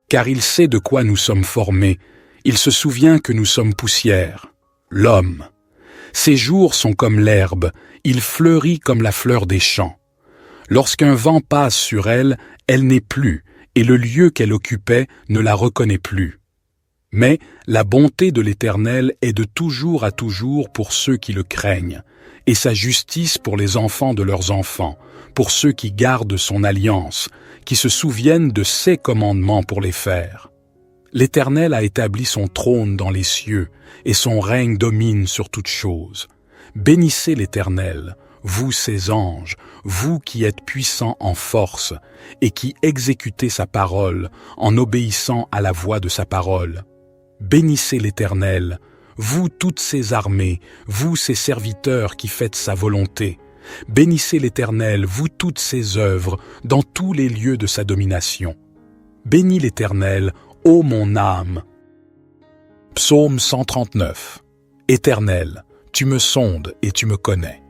Car il sait de quoi nous sommes formés, il se souvient que nous sommes poussière, l'homme. Ses jours sont comme l'herbe, il fleurit comme la fleur des champs. Lorsqu'un vent passe sur elle, elle n'est plus, et le lieu qu'elle occupait ne la reconnaît plus. Mais la bonté de l'Éternel est de toujours à toujours pour ceux qui le craignent, et sa justice pour les enfants de leurs enfants, pour ceux qui gardent son alliance, qui se souviennent de ses commandements pour les faire. L'Éternel a établi son trône dans les cieux, et son règne domine sur toutes choses. Bénissez l'Éternel, vous ses anges, vous qui êtes puissants en force, et qui exécutez sa parole en obéissant à la voix de sa parole. Bénissez l'Éternel, vous toutes ses armées, vous ses serviteurs qui faites sa volonté. Bénissez l'Éternel, vous toutes ses œuvres, dans tous les lieux de sa domination. Bénis l'Éternel, ô mon âme. Psaume 139. Éternel, tu me sondes et tu me connais.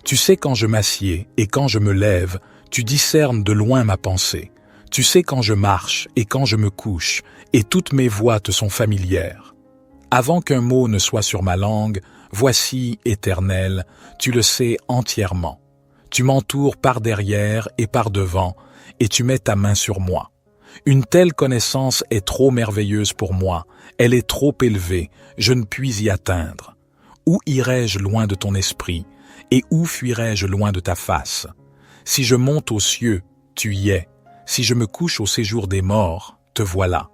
Tu sais quand je m'assieds et quand je me lève, tu discernes de loin ma pensée. Tu sais quand je marche et quand je me couche, et toutes mes voies te sont familières. Avant qu'un mot ne soit sur ma langue, voici, Éternel, tu le sais entièrement. Tu m'entoures par derrière et par devant, et tu mets ta main sur moi. Une telle connaissance est trop merveilleuse pour moi, elle est trop élevée, je ne puis y atteindre. Où irai-je loin de ton esprit, et où fuirai-je loin de ta face? Si je monte aux cieux, tu y es. Si je me couche au séjour des morts, te voilà.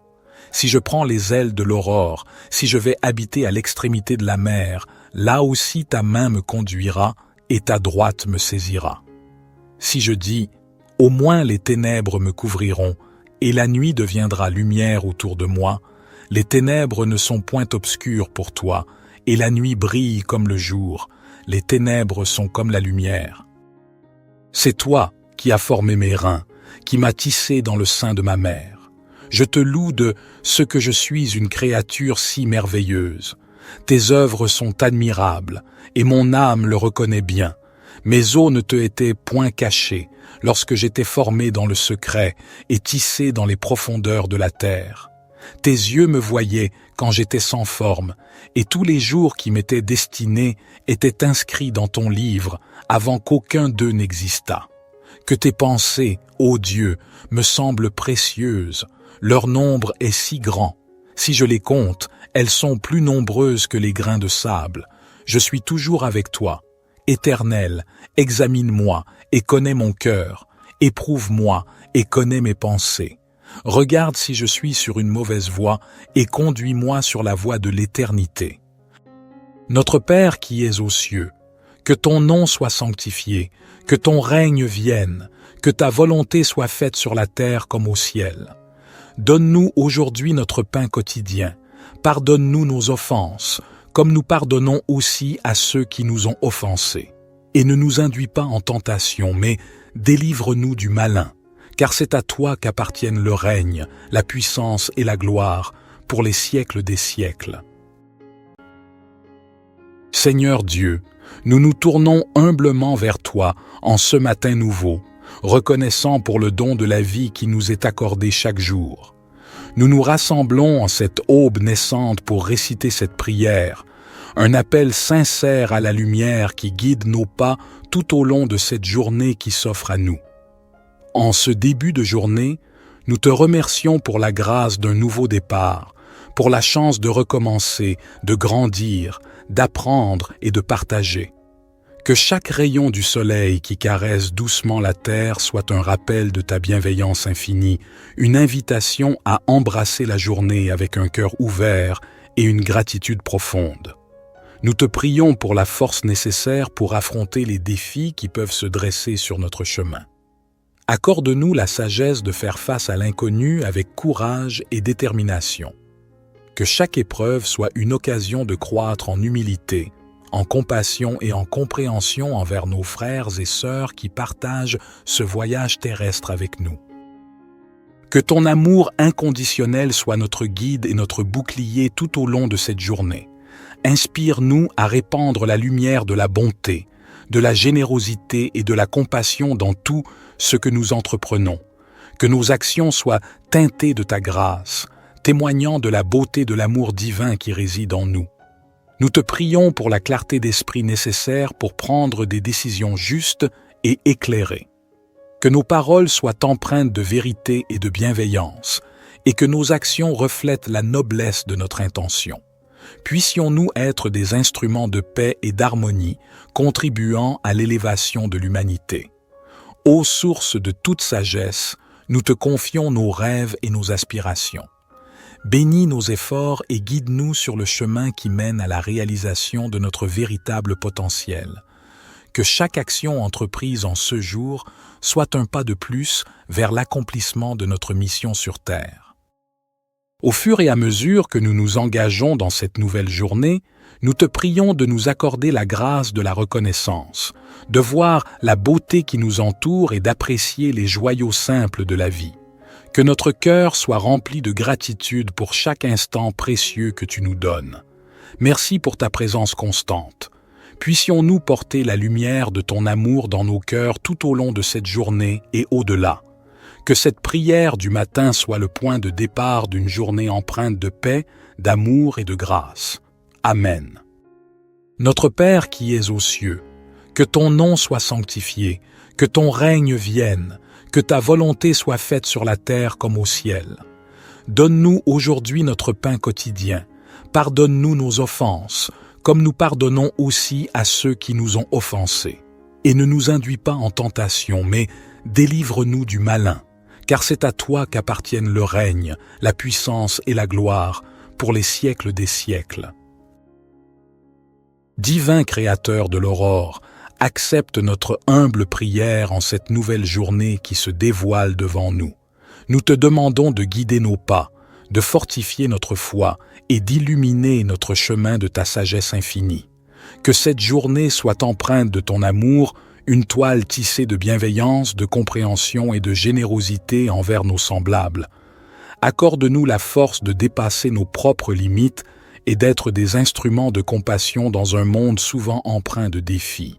Si je prends les ailes de l'aurore, si je vais habiter à l'extrémité de la mer, là aussi ta main me conduira et ta droite me saisira. Si je dis, au moins les ténèbres me couvriront, et la nuit deviendra lumière autour de moi, les ténèbres ne sont point obscures pour toi, et la nuit brille comme le jour, les ténèbres sont comme la lumière. C'est toi qui as formé mes reins, qui m'as tissé dans le sein de ma mère. Je te loue de ce que je suis une créature si merveilleuse. Tes œuvres sont admirables, et mon âme le reconnaît bien. Mes os ne te étaient point cachés, lorsque j'étais formé dans le secret et tissé dans les profondeurs de la terre. Tes yeux me voyaient quand j'étais sans forme, et tous les jours qui m'étaient destinés étaient inscrits dans ton livre avant qu'aucun d'eux n'existât. Que tes pensées, ô Dieu, me semblent précieuses, leur nombre est si grand. Si je les compte, elles sont plus nombreuses que les grains de sable. Je suis toujours avec toi. Éternel, examine-moi et connais mon cœur. Éprouve-moi et connais mes pensées. Regarde si je suis sur une mauvaise voie et conduis-moi sur la voie de l'éternité. Notre Père qui es aux cieux, que ton nom soit sanctifié, que ton règne vienne, que ta volonté soit faite sur la terre comme au ciel. Donne-nous aujourd'hui notre pain quotidien. Pardonne-nous nos offenses, comme nous pardonnons aussi à ceux qui nous ont offensés. Et ne nous induis pas en tentation, mais délivre-nous du malin, car c'est à toi qu'appartiennent le règne, la puissance et la gloire, pour les siècles des siècles. Seigneur Dieu, nous nous tournons humblement vers toi en ce matin nouveau, reconnaissant pour le don de la vie qui nous est accordé chaque jour. Nous nous rassemblons en cette aube naissante pour réciter cette prière, un appel sincère à la lumière qui guide nos pas tout au long de cette journée qui s'offre à nous. En ce début de journée, nous te remercions pour la grâce d'un nouveau départ, pour la chance de recommencer, de grandir, d'apprendre et de partager. Que chaque rayon du soleil qui caresse doucement la terre soit un rappel de ta bienveillance infinie, une invitation à embrasser la journée avec un cœur ouvert et une gratitude profonde. Nous te prions pour la force nécessaire pour affronter les défis qui peuvent se dresser sur notre chemin. Accorde-nous la sagesse de faire face à l'inconnu avec courage et détermination. Que chaque épreuve soit une occasion de croître en humilité, en compassion et en compréhension envers nos frères et sœurs qui partagent ce voyage terrestre avec nous. Que ton amour inconditionnel soit notre guide et notre bouclier tout au long de cette journée. Inspire-nous à répandre la lumière de la bonté, de la générosité et de la compassion dans tout ce que nous entreprenons. Que nos actions soient teintées de ta grâce, témoignant de la beauté de l'amour divin qui réside en nous. Nous te prions pour la clarté d'esprit nécessaire pour prendre des décisions justes et éclairées. Que nos paroles soient empreintes de vérité et de bienveillance, et que nos actions reflètent la noblesse de notre intention. Puissions-nous être des instruments de paix et d'harmonie, contribuant à l'élévation de l'humanité. Ô source de toute sagesse, nous te confions nos rêves et nos aspirations. Bénis nos efforts et guide-nous sur le chemin qui mène à la réalisation de notre véritable potentiel. Que chaque action entreprise en ce jour soit un pas de plus vers l'accomplissement de notre mission sur Terre. Au fur et à mesure que nous nous engageons dans cette nouvelle journée, nous te prions de nous accorder la grâce de la reconnaissance, de voir la beauté qui nous entoure et d'apprécier les joyaux simples de la vie. Que notre cœur soit rempli de gratitude pour chaque instant précieux que tu nous donnes. Merci pour ta présence constante. Puissions-nous porter la lumière de ton amour dans nos cœurs tout au long de cette journée et au-delà. Que cette prière du matin soit le point de départ d'une journée empreinte de paix, d'amour et de grâce. Amen. Notre Père qui es aux cieux, que ton nom soit sanctifié, que ton règne vienne, Que ta volonté soit faite sur la terre comme au ciel. Donne-nous aujourd'hui notre pain quotidien. Pardonne-nous nos offenses, comme nous pardonnons aussi à ceux qui nous ont offensés. Et ne nous induis pas en tentation, mais délivre-nous du malin, car c'est à toi qu'appartiennent le règne, la puissance et la gloire, pour les siècles des siècles. Divin Créateur de l'aurore, accepte notre humble prière en cette nouvelle journée qui se dévoile devant nous. Nous te demandons de guider nos pas, de fortifier notre foi et d'illuminer notre chemin de ta sagesse infinie. Que cette journée soit empreinte de ton amour, une toile tissée de bienveillance, de compréhension et de générosité envers nos semblables. Accorde-nous la force de dépasser nos propres limites et d'être des instruments de compassion dans un monde souvent empreint de défis.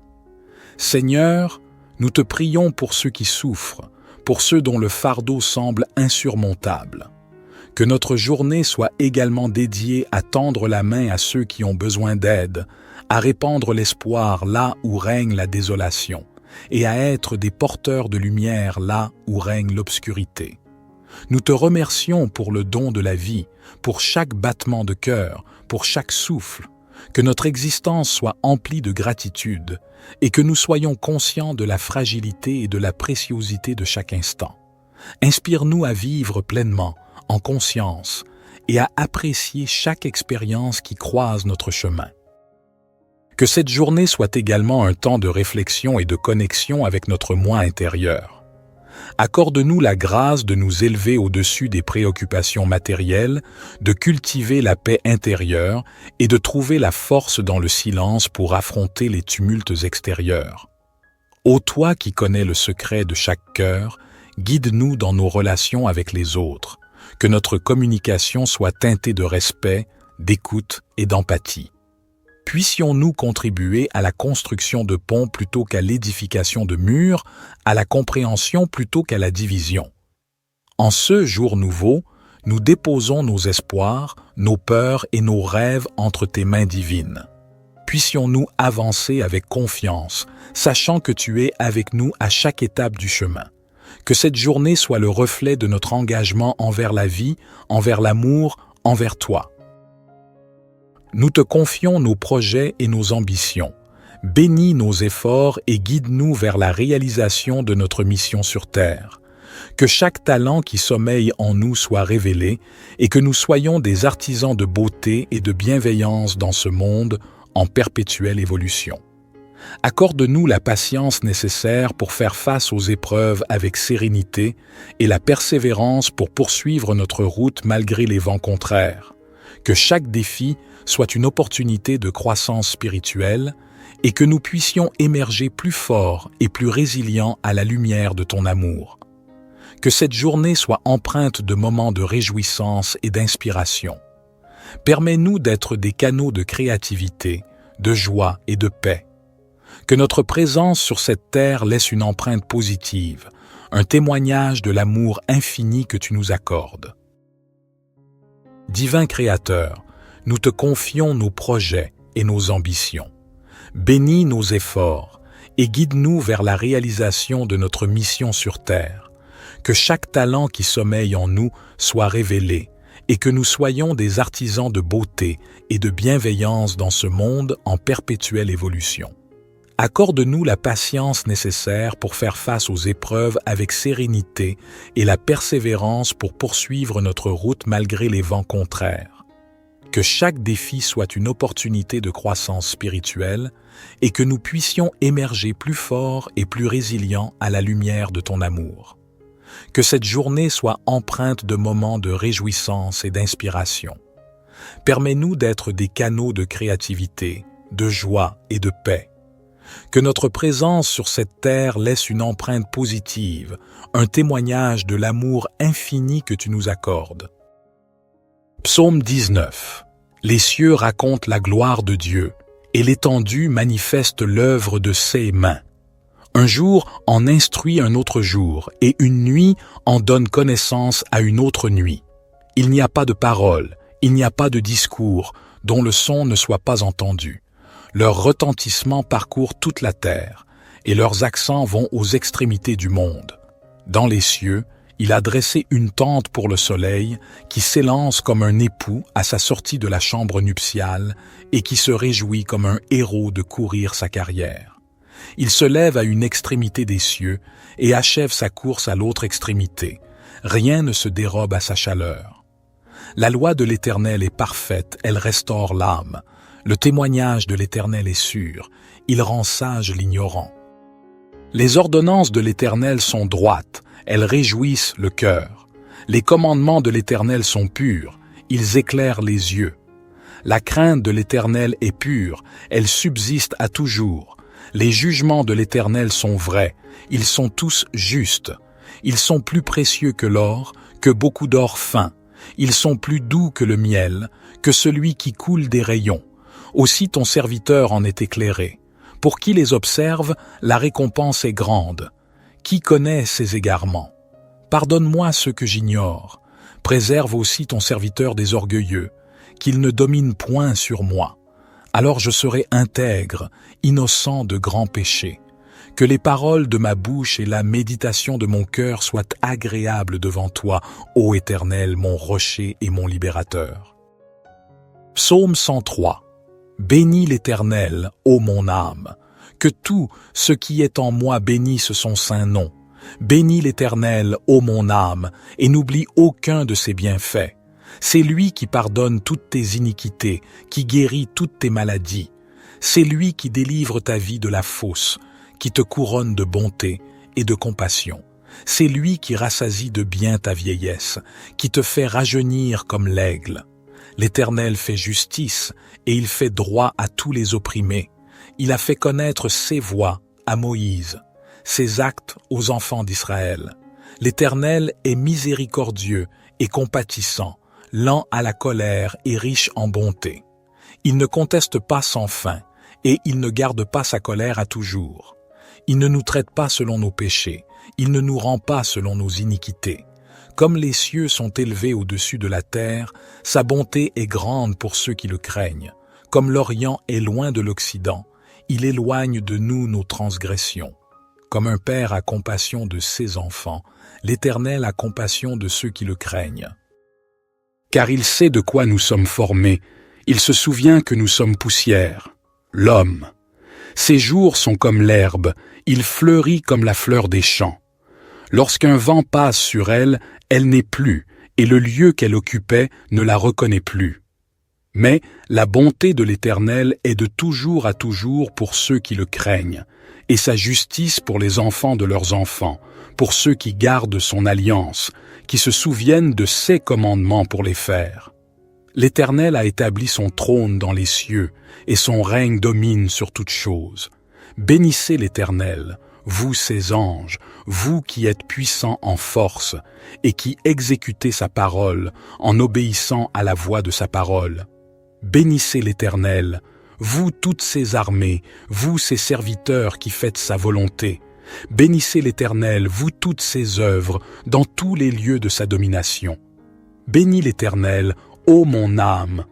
Seigneur, nous te prions pour ceux qui souffrent, pour ceux dont le fardeau semble insurmontable. Que notre journée soit également dédiée à tendre la main à ceux qui ont besoin d'aide, à répandre l'espoir là où règne la désolation, et à être des porteurs de lumière là où règne l'obscurité. Nous te remercions pour le don de la vie, pour chaque battement de cœur, pour chaque souffle. Que notre existence soit emplie de gratitude et que nous soyons conscients de la fragilité et de la préciosité de chaque instant. Inspire-nous à vivre pleinement, en conscience, et à apprécier chaque expérience qui croise notre chemin. Que cette journée soit également un temps de réflexion et de connexion avec notre moi intérieur. Accorde-nous la grâce de nous élever au-dessus des préoccupations matérielles, de cultiver la paix intérieure et de trouver la force dans le silence pour affronter les tumultes extérieurs. Ô toi qui connais le secret de chaque cœur, guide-nous dans nos relations avec les autres, que notre communication soit teintée de respect, d'écoute et d'empathie. Puissions-nous contribuer à la construction de ponts plutôt qu'à l'édification de murs, à la compréhension plutôt qu'à la division. En ce jour nouveau, nous déposons nos espoirs, nos peurs et nos rêves entre tes mains divines. Puissions-nous avancer avec confiance, sachant que tu es avec nous à chaque étape du chemin. Que cette journée soit le reflet de notre engagement envers la vie, envers l'amour, envers toi. Nous te confions nos projets et nos ambitions. Bénis nos efforts et guide-nous vers la réalisation de notre mission sur Terre. Que chaque talent qui sommeille en nous soit révélé et que nous soyons des artisans de beauté et de bienveillance dans ce monde en perpétuelle évolution. Accorde-nous la patience nécessaire pour faire face aux épreuves avec sérénité et la persévérance pour poursuivre notre route malgré les vents contraires. Que chaque défi soit une opportunité de croissance spirituelle et que nous puissions émerger plus forts et plus résilients à la lumière de ton amour. Que cette journée soit empreinte de moments de réjouissance et d'inspiration. Permets-nous d'être des canaux de créativité, de joie et de paix. Que notre présence sur cette terre laisse une empreinte positive, un témoignage de l'amour infini que tu nous accordes. Divin Créateur, nous te confions nos projets et nos ambitions. Bénis nos efforts et guide-nous vers la réalisation de notre mission sur Terre. Que chaque talent qui sommeille en nous soit révélé et que nous soyons des artisans de beauté et de bienveillance dans ce monde en perpétuelle évolution. Accorde-nous la patience nécessaire pour faire face aux épreuves avec sérénité et la persévérance pour poursuivre notre route malgré les vents contraires. Que chaque défi soit une opportunité de croissance spirituelle et que nous puissions émerger plus forts et plus résilients à la lumière de ton amour. Que cette journée soit empreinte de moments de réjouissance et d'inspiration. Permets-nous d'être des canaux de créativité, de joie et de paix. Que notre présence sur cette terre laisse une empreinte positive, un témoignage de l'amour infini que tu nous accordes. Psaume 19. Les cieux racontent la gloire de Dieu, et l'étendue manifeste l'œuvre de ses mains. Un jour en instruit un autre jour, et une nuit en donne connaissance à une autre nuit. Il n'y a pas de parole, il n'y a pas de discours, dont le son ne soit pas entendu. Leur retentissement parcourt toute la terre, et leurs accents vont aux extrémités du monde. Dans les cieux, il a dressé une tente pour le soleil qui s'élance comme un époux à sa sortie de la chambre nuptiale et qui se réjouit comme un héros de courir sa carrière. Il se lève à une extrémité des cieux et achève sa course à l'autre extrémité. Rien ne se dérobe à sa chaleur. La loi de l'Éternel est parfaite, elle restaure l'âme. Le témoignage de l'Éternel est sûr, il rend sage l'ignorant. Les ordonnances de l'Éternel sont droites, elles réjouissent le cœur. Les commandements de l'Éternel sont purs, ils éclairent les yeux. La crainte de l'Éternel est pure, elle subsiste à toujours. Les jugements de l'Éternel sont vrais, ils sont tous justes. Ils sont plus précieux que l'or, que beaucoup d'or fin. Ils sont plus doux que le miel, que celui qui coule des rayons. Aussi ton serviteur en est éclairé. Pour qui les observe, la récompense est grande. Qui connaît ses égarements? Pardonne-moi ce que j'ignore. Préserve aussi ton serviteur des orgueilleux, qu'il ne domine point sur moi. Alors je serai intègre, innocent de grands péchés. Que les paroles de ma bouche et la méditation de mon cœur soient agréables devant toi, ô Éternel, mon rocher et mon libérateur. Psaume 103. Bénis l'Éternel, ô mon âme. Que tout ce qui est en moi bénisse son saint nom. Bénis l'Éternel, ô mon âme, et n'oublie aucun de ses bienfaits. C'est lui qui pardonne toutes tes iniquités, qui guérit toutes tes maladies. C'est lui qui délivre ta vie de la fosse, qui te couronne de bonté et de compassion. C'est lui qui rassasie de bien ta vieillesse, qui te fait rajeunir comme l'aigle. L'Éternel fait justice et il fait droit à tous les opprimés. Il a fait connaître ses voies à Moïse, ses actes aux enfants d'Israël. L'Éternel est miséricordieux et compatissant, lent à la colère et riche en bonté. Il ne conteste pas sans fin et il ne garde pas sa colère à toujours. Il ne nous traite pas selon nos péchés, il ne nous rend pas selon nos iniquités. Comme les cieux sont élevés au-dessus de la terre, sa bonté est grande pour ceux qui le craignent. Comme l'Orient est loin de l'Occident, il éloigne de nous nos transgressions. Comme un père a compassion de ses enfants, l'Éternel a compassion de ceux qui le craignent. Car il sait de quoi nous sommes formés, il se souvient que nous sommes poussière, l'homme. Ses jours sont comme l'herbe, il fleurit comme la fleur des champs. Lorsqu'un vent passe sur elle, elle n'est plus, et le lieu qu'elle occupait ne la reconnaît plus. Mais la bonté de l'Éternel est de toujours à toujours pour ceux qui le craignent, et sa justice pour les enfants de leurs enfants, pour ceux qui gardent son alliance, qui se souviennent de ses commandements pour les faire. L'Éternel a établi son trône dans les cieux, et son règne domine sur toutes choses. Bénissez l'Éternel, vous ses anges, vous qui êtes puissants en force, et qui exécutez sa parole en obéissant à la voix de sa parole. Bénissez l'Éternel, vous toutes ses armées, vous ses serviteurs qui faites sa volonté. Bénissez l'Éternel, vous toutes ses œuvres, dans tous les lieux de sa domination. Bénis l'Éternel, ô mon âme.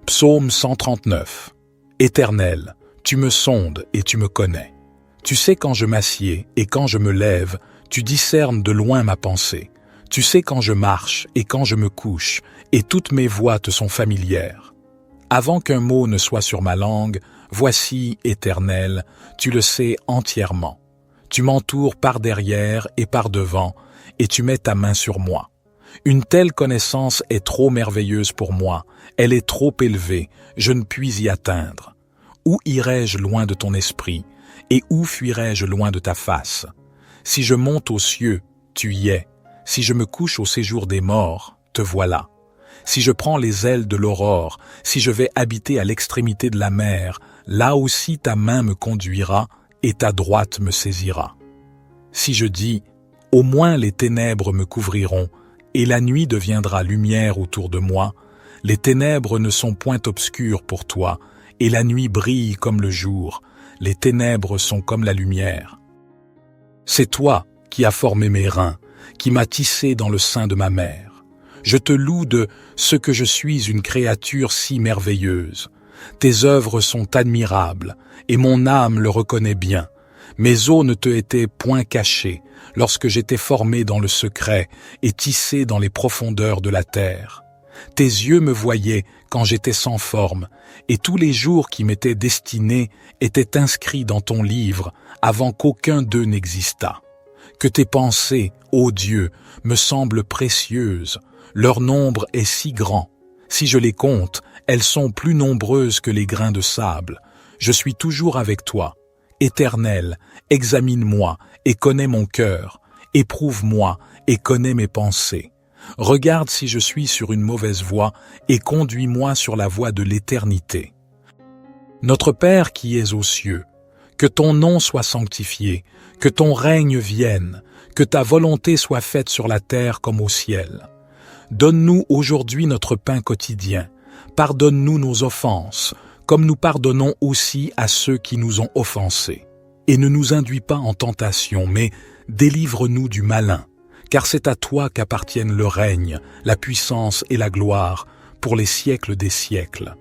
Psaume 139. Éternel, tu me sondes et tu me connais. Tu sais quand je m'assieds et quand je me lève, tu discernes de loin ma pensée. Tu sais quand je marche et quand je me couche, et toutes mes voies te sont familières. Avant qu'un mot ne soit sur ma langue, voici, Éternel, tu le sais entièrement. Tu m'entoures par derrière et par devant, et tu mets ta main sur moi. Une telle connaissance est trop merveilleuse pour moi, elle est trop élevée, je ne puis y atteindre. Où irai-je loin de ton esprit, et où fuirai-je loin de ta face? Si je monte aux cieux, tu y es. Si je me couche au séjour des morts, te voilà. Si je prends les ailes de l'aurore, si je vais habiter à l'extrémité de la mer, là aussi ta main me conduira et ta droite me saisira. Si je dis, au moins les ténèbres me couvriront, et la nuit deviendra lumière autour de moi, les ténèbres ne sont point obscures pour toi, et la nuit brille comme le jour, les ténèbres sont comme la lumière. C'est toi qui as formé mes reins, qui m'as tissé dans le sein de ma mère. Je te loue de ce que je suis une créature si merveilleuse. Tes œuvres sont admirables, et mon âme le reconnaît bien. Mes os ne te étaient point cachés lorsque j'étais formé dans le secret et tissé dans les profondeurs de la terre. Tes yeux me voyaient quand j'étais sans forme, et tous les jours qui m'étaient destinés étaient inscrits dans ton livre avant qu'aucun d'eux n'existât. Que tes pensées, ô Dieu, me semblent précieuses, leur nombre est si grand. Si je les compte, elles sont plus nombreuses que les grains de sable. Je suis toujours avec toi. Éternel, examine-moi et connais mon cœur. Éprouve-moi et connais mes pensées. Regarde si je suis sur une mauvaise voie et conduis-moi sur la voie de l'éternité. Notre Père qui es aux cieux, que ton nom soit sanctifié, que ton règne vienne, que ta volonté soit faite sur la terre comme au ciel. Donne-nous aujourd'hui notre pain quotidien. Pardonne-nous nos offenses, comme nous pardonnons aussi à ceux qui nous ont offensés. Et ne nous induis pas en tentation, mais délivre-nous du malin, car c'est à toi qu'appartiennent le règne, la puissance et la gloire, pour les siècles des siècles.